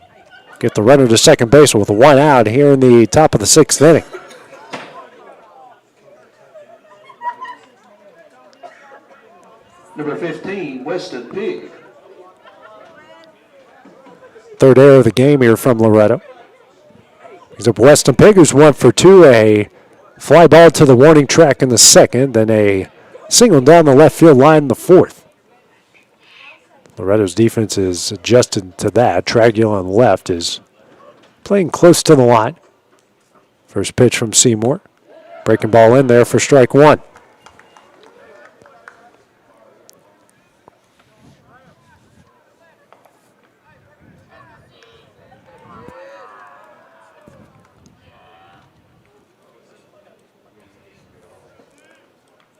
Speaker 2: Get the runner to second base with 1 out here in the top of the 6th inning.
Speaker 3: Number 15, Weston Pig.
Speaker 2: Third error of the game here from Loretto. He's up Weston Pig, who's 1 for 2. A fly ball to the warning track in the second, then a single down the left field line in the fourth. Loretto's defense is adjusted to that. Tragula on the left is playing close to the line. First pitch from Seymour. Breaking ball in there for strike one.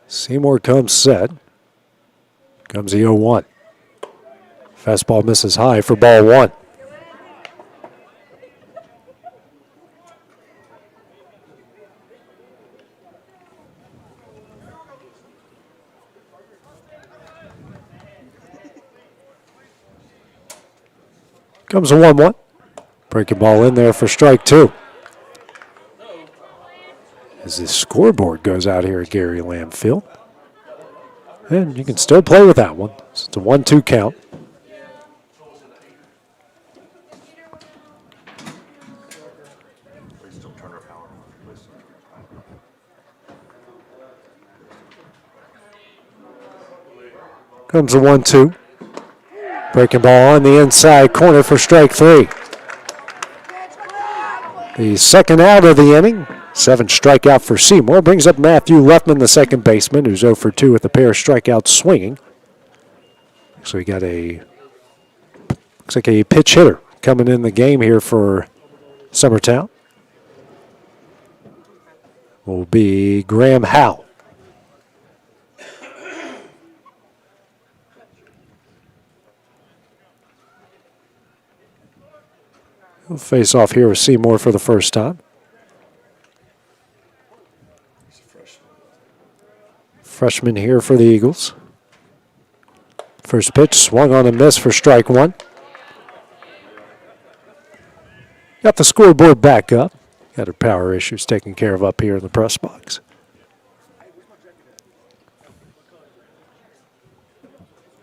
Speaker 2: Seymour comes set. Comes the 0-1. Fastball misses high for ball one. Comes a 1-1. Breaking ball in there for strike two. As the scoreboard goes out here at Gary Lamm Field. And you can still play with that one. It's a 1-2 count. Comes a 1-2. Breaking ball on the inside corner for strike three. The second out of the inning. 7 strikeout for Seymour. Brings up Matthew Luffman, the second baseman, who's 0 for 2 with a pair of strikeouts swinging. So we got looks like a pitch hitter coming in the game here for Summertown. Will be Graham Howe. He'll face off here with Seymour for the first time. Freshman here for the Eagles. First pitch swung on a miss for strike one. Got the scoreboard back up. Got her power issues taken care of up here in the press box.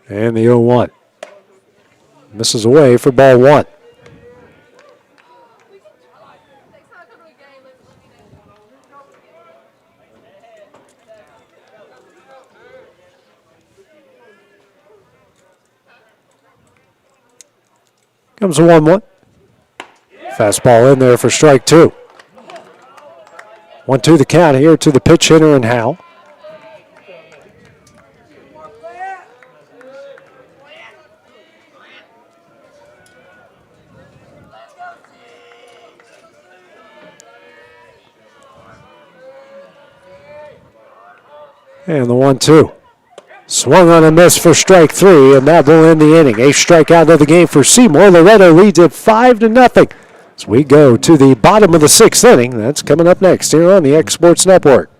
Speaker 2: And the 0-1. Misses away for ball one. Comes a 1-1. Fastball in there for strike two. 1-2 the count here to the pitch hitter and Howe. And the 1-2. Swung on a miss for strike three, and that will end the inning. 8th strikeout of the game for Seymour. Loretto leads it 5-0. As we go to the bottom of the 6th inning. That's coming up next here on the X Sports Network.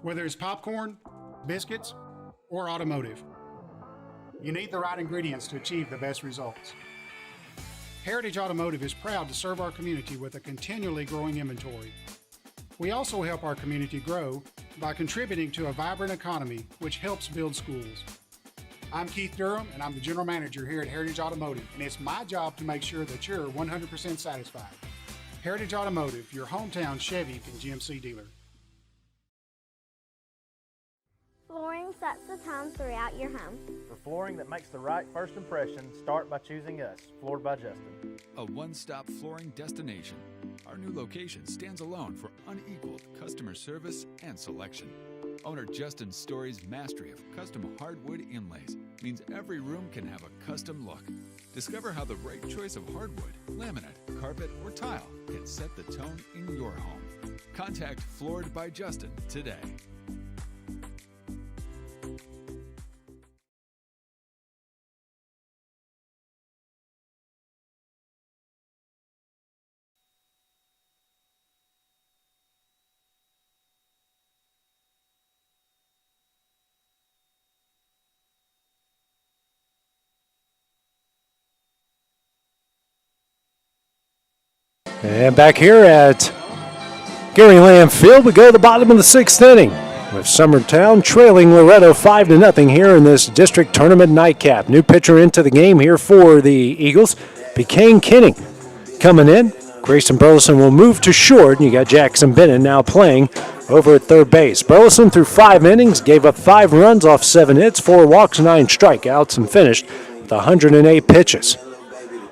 Speaker 23: Whether it's popcorn, biscuits, or automotive, you need the right ingredients to achieve the best results. Heritage Automotive is proud to serve our community with a continually growing inventory. We also help our community grow by contributing to a vibrant economy, which helps build schools. I'm Keith Durham, and I'm the General Manager here at Heritage Automotive, and it's my job to make sure that you're 100% satisfied. Heritage Automotive, your hometown Chevy and GMC dealer.
Speaker 21: Flooring sets the tone throughout your home.
Speaker 22: For flooring that makes the right first impression, start by choosing us, Floored by Justin.
Speaker 8: A one-stop flooring destination. Our new location stands alone for unequaled customer service and selection. Owner Justin Story's mastery of custom hardwood inlays means every room can have a custom look. Discover how the right choice of hardwood, laminate, carpet, or tile can set the tone in your home. Contact Floored by Justin today.
Speaker 2: And back here at Gary Lamm Field, we go to the bottom of the 6th inning. with Summertown trailing Loretto 5-0 here in this district tournament nightcap. New pitcher into the game here for the Eagles, Kane Kinning coming in. Grayson Burleson will move to short, and you got Jackson Bennett now playing over at third base. Burleson threw 5 innings, gave up 5 runs off 7 hits, 4 walks, 9 strikeouts, and finished with 108 pitches.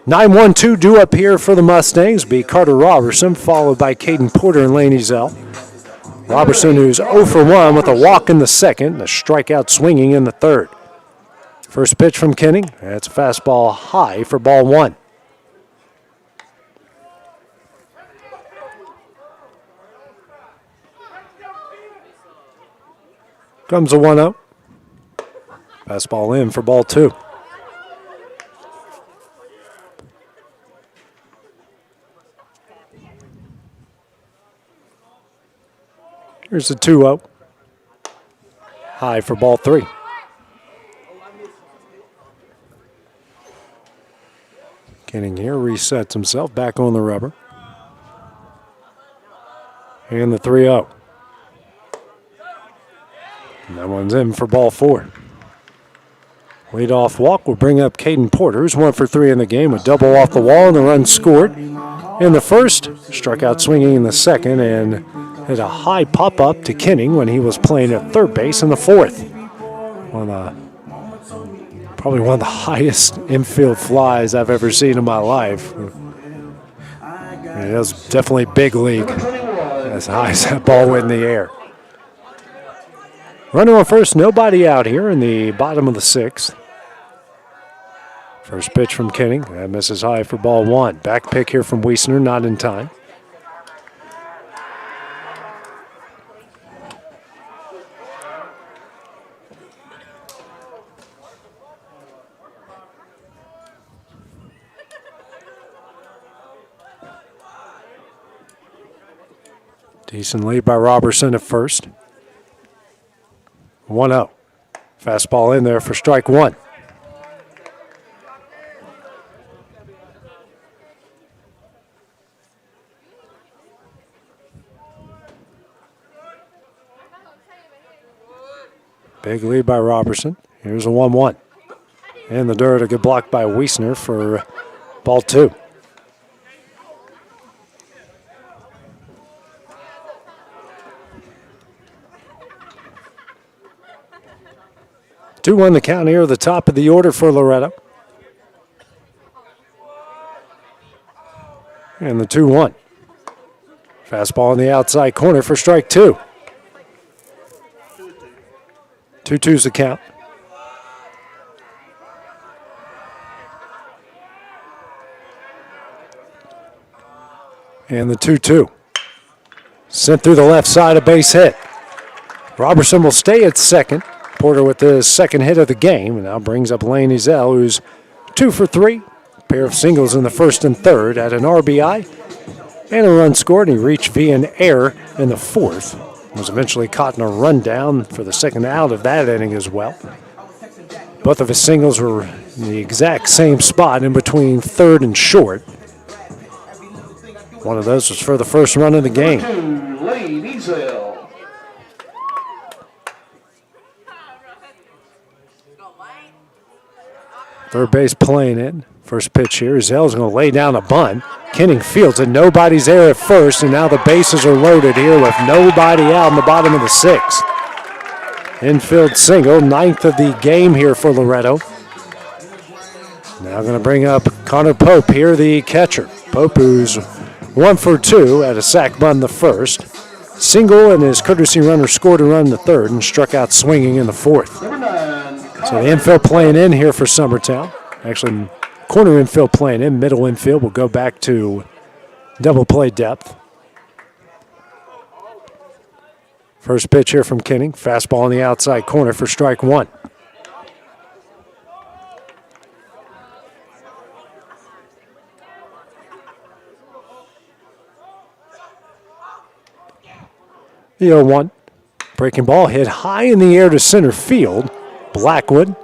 Speaker 2: 9-1-2 due up here for the Mustangs be Carter Robertson, followed by Caden Porter and Laney Zell. Robertson, who's 0 for 1 with a walk in the second, and a strikeout swinging in the third. First pitch from Kinning, that's a fastball high for ball 1. Comes a 1-0. Fastball in for ball 2. Here's the 2-0. High for ball 3. Kinning here resets himself back on the rubber. And the 3-0. And that one's in for ball 4. Leadoff walk will bring up Caden Porter, who's 1 for 3 in the game, a double off the wall, and the run scored in the first. Struck out swinging in the second, and had a high pop-up to Kinning when he was playing at third base in the fourth. Probably one of the highest infield flies I've ever seen in my life. And it was definitely big league, as high as that ball went in the air. Runner on first, nobody out here in the bottom of the 6th. First pitch from Kinning, that misses high for ball 1. Back pick here from Wiesner, not in time. Decent lead by Robertson at first. 1-0. Fastball in there for strike 1. Big lead by Robertson. Here's a 1-1. In the dirt, a good block by Wiesner for ball 2. Two on the count here, the top of the order for Loretto. And the 2-1. Fastball in the outside corner for strike 2. 2-2's the count. And the 2-2. Sent through the left side, a base hit. Robertson will stay at second. Porter with the second hit of the game, and now brings up Laney Zell, who's 2 for 3. A pair of singles in the first and third, at an RBI and a run scored. And he reached via an error in the fourth. Was eventually caught in a rundown for the second out of that inning as well. Both of his singles were in the exact same spot in between third and short. One of those was for the first run of the game.
Speaker 3: Laney Zell.
Speaker 2: Third base playing it. First pitch here. Zell's going to lay down a bunt. Kinning fields it. Nobody's there at first, and now the bases are loaded here with nobody out in the bottom of the 6th. Infield single, 9th of the game here for Loretto. Now going to bring up Connor Pope here, the catcher. Pope, who's 1 for 2 at a sac bunt in the first. Single, and his courtesy runner scored a run in the third and struck out swinging in the fourth. So the infield playing in here for Summertown. Actually, corner infield playing in. Middle infield will go back to double play depth. First pitch here from Kinning. Fastball in the outside corner for strike 1. The 0-1. Breaking ball hit high in the air to center field. Blackwood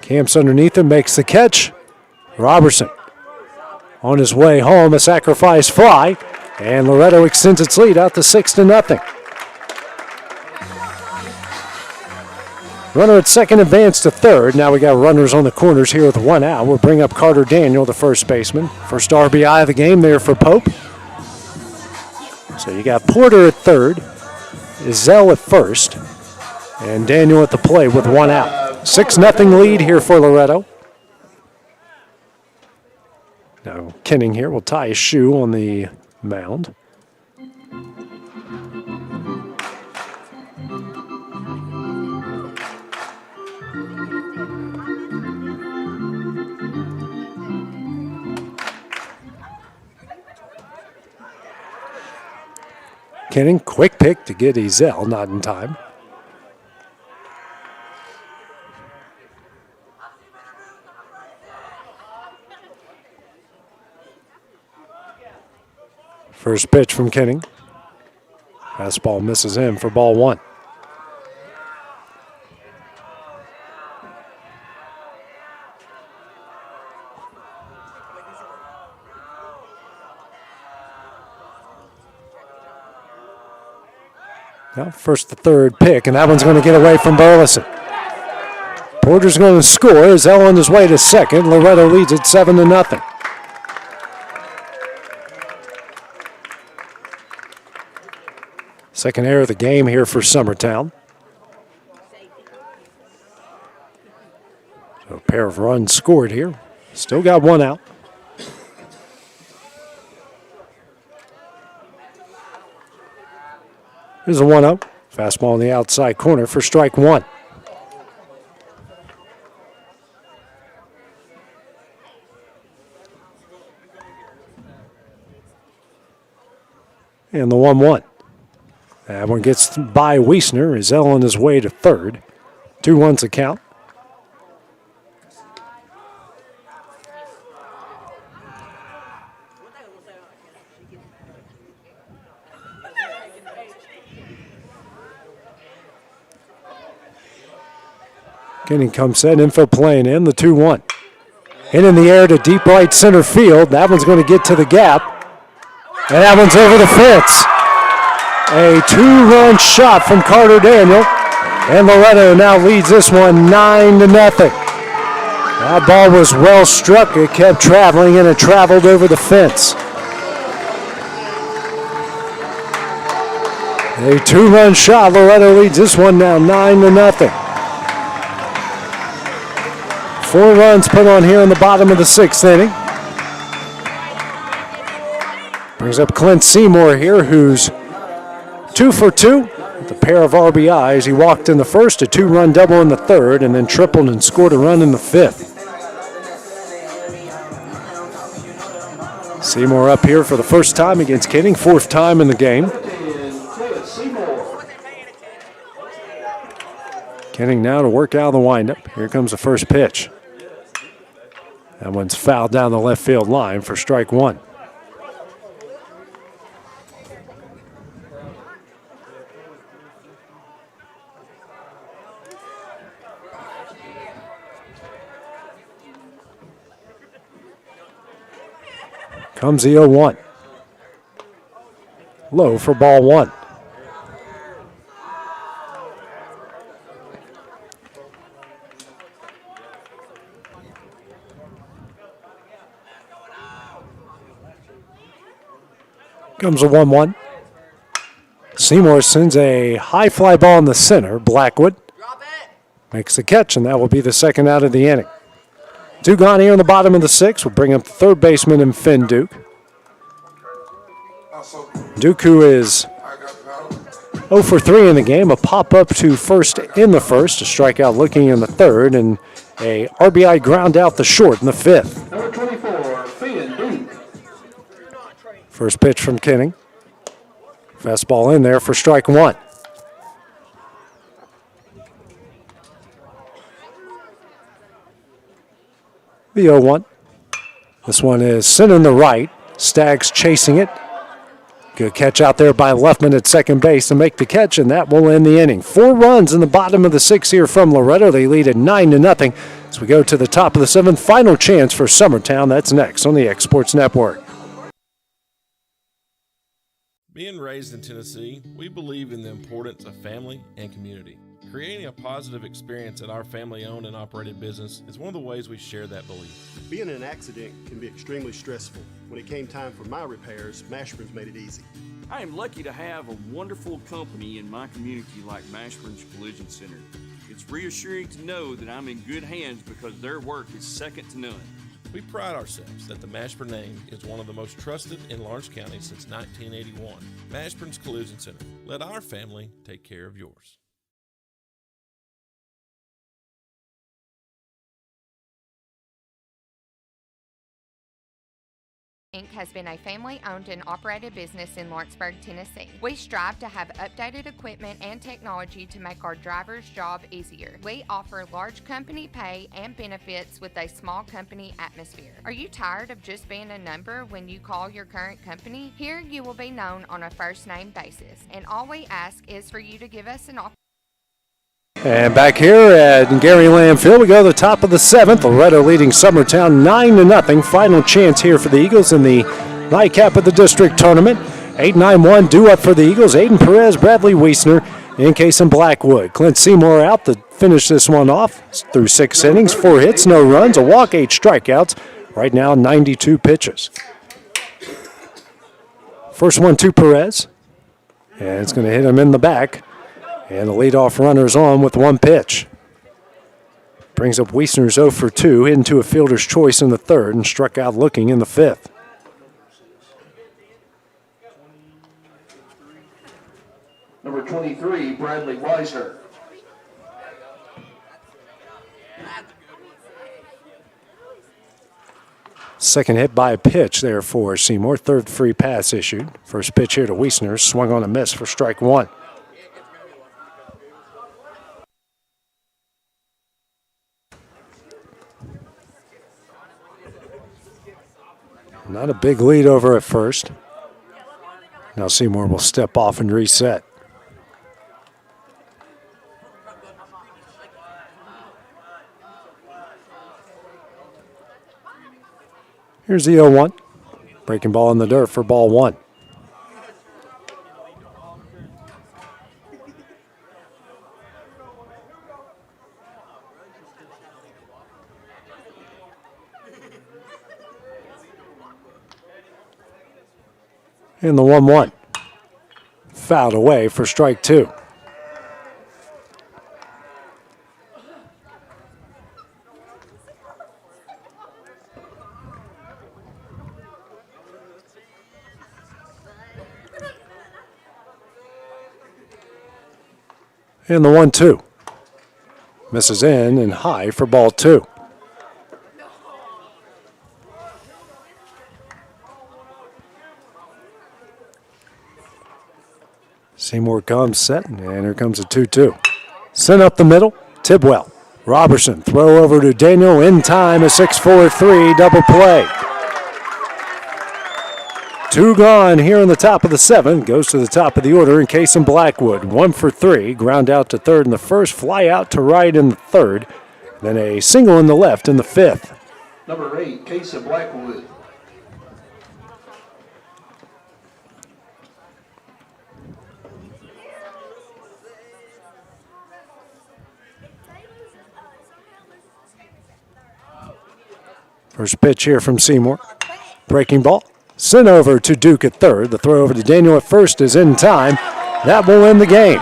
Speaker 2: camps underneath him, makes the catch. Robertson on his way home, a sacrifice fly, and Loretto extends its lead out to 6-0. Runner at second advanced to third. Now we got runners on the corners here with one out. We'll bring up Carter Daniel, the first baseman. First RBI of the game there for Pope. So you got Porter at third, Izell at first, and Daniel at the plate with one out. 6-0 lead here for Loretto. Now Kenning here will tie his shoe on the mound. Kenning, quick pick to get Izell, not in time. First pitch from Kenning. Fastball misses him for ball one. Now, first the third pick, and that one's going to get away from Burleson. Porter's going to score. Izell on his way to second. Loretto leads it 7-0. Second error of the game here for Summertown. So a pair of runs scored here. Still got one out. Here's a 1-0. Fastball in the outside corner for strike one. And the 1-1. That one gets by Wiesner. Izell on his way to third. 2-1's the count. Kenning comes set, info playing in, the 2-1. Hit in the air to deep right center field. That one's going to get to the gap. And that one's over the fence. A 2-run shot from Carter Daniel. And Loretto now leads this one 9-0. That ball was well struck. It kept traveling and it traveled over the fence. A 2-run shot. Loretto leads this one now 9-0. 4 runs put on here in the bottom of the 6th inning. Brings up Clint Seymour here, who's 2 for 2 with a pair of RBIs. He walked in the first, a 2-run double in the third, and then tripled and scored a run in the 5th. Seymour up here for the first time against Kenning, 4th time in the game. Kenning now to work out of the windup. Here comes the first pitch. That one's fouled down the left field line for strike one. Comes the 0-1. Low for ball one. Comes a 1-1. Seymour sends a high fly ball in the center. Blackwood makes the catch, and that will be the second out of the inning. 2 gone here in the bottom of the 6th. We'll bring up the third baseman in Finn Duke. Duke, who is 0 for 3 in the game, a pop up to first in the first, a strikeout looking in the third, and a RBI ground out the short in the 5th.
Speaker 3: Number 24, Finn Duke.
Speaker 2: First pitch from Kenning. Fastball in there for strike one. The 0-1. This one is sent in the right. Staggs chasing it. Good catch out there by Leffman at second base to make the catch, and that will end the inning. 4 runs in the bottom of the 6th here from Loretto. They lead at 9-0 as we go to the top of the 7th. Final chance for Summertown. That's next on the X Sports Network.
Speaker 14: Being raised in Tennessee, we believe in the importance of family and community. Creating a positive experience at our family-owned and operated business is one of the ways we share that belief.
Speaker 15: Being in an accident can be extremely stressful. When it came time for my repairs, Mashburn's made it easy.
Speaker 16: I am lucky to have a wonderful company in my community like Mashburn's Collision Center. It's reassuring to know that I'm in good hands because their work is second to none.
Speaker 14: We pride ourselves that the Mashburn name is one of the most trusted in Lawrence County since 1981. Mashburn's Collision Center. Let our family take care of yours.
Speaker 1: Inc. has been a family-owned and operated business in Lawrenceburg, Tennessee. We strive to have updated equipment and technology to make our drivers' job easier. We offer large company pay and benefits with a small company atmosphere. Are you tired of just being a number when you call your current company? Here you will be known on a first-name basis, and all we ask is for you to give us an opportunity.
Speaker 2: And back here at Gary Lamm Field, we go to the top of the 7th. Loretto leading Summertown 9-0. Final chance here for the Eagles in the nightcap of the district tournament. 8-9-1 due up for the Eagles. Aiden Perez, Bradley Wiesner, and Kason Blackwood. Clint Seymour out to finish this one off through 6 innings, 4 hits, no runs, a walk, 8 strikeouts. Right now, 92 pitches. First one to Perez, and it's going to hit him in the back. And the leadoff runner's on with 1 pitch. Brings up Wiesner's 0 for 2, into a fielder's choice in the 3rd, and struck out looking in the 5th.
Speaker 3: Number 23, Bradley Wiesner.
Speaker 2: Second hit by a pitch there for Seymour. 3rd free pass issued. First pitch here to Wiesner, swung on a miss for strike 1. Not a big lead over at first. Now Seymour will step off and reset. Here's the 0-1. Breaking ball in the dirt for ball 1. And the 1-1. Fouled away for strike 2. And the 1-2. Misses in and high for ball 2. Seymour comes set, and here comes a 2-2. Sent up the middle, Tidwell. Robertson, throw over to Daniel, in time, a 6-4-3 double play. 2 gone here in the top of the 7th. Goes to the top of the order in Kason Blackwood. 1 for 3, ground out to 3rd in the 1st, fly out to right in the 3rd, then a single in the left in the 5th.
Speaker 3: Number 8, Kason Blackwood.
Speaker 2: First pitch here from Seymour. Breaking ball. Sent over to Duke at 3rd. The throw over to Daniel at 1st is in time. That will win the game.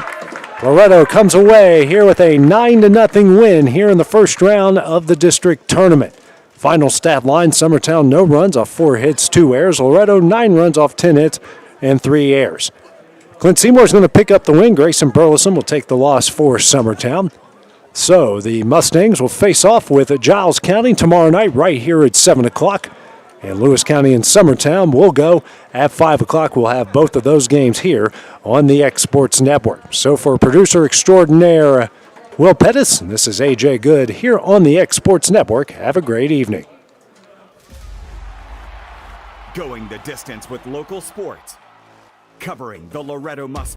Speaker 2: Loretto comes away here with a 9-0 win here in the first round of the district tournament. Final stat line, Summertown no runs off 4 hits, 2 errors. Loretto 9 runs off 10 hits and 3 errors. Clint Seymour is going to pick up the win. Grayson Burleson will take the loss for Summertown. So the Mustangs will face off with Giles County tomorrow night right here at 7 o'clock. And Lewis County and Summertown will go at 5 o'clock. We'll have both of those games here on the X Sports Network. So for producer extraordinaire Will Pettis, this is AJ Good here on the X Sports Network. Have a great evening.
Speaker 4: Going the distance with local sports. Covering the Loretto Mustangs.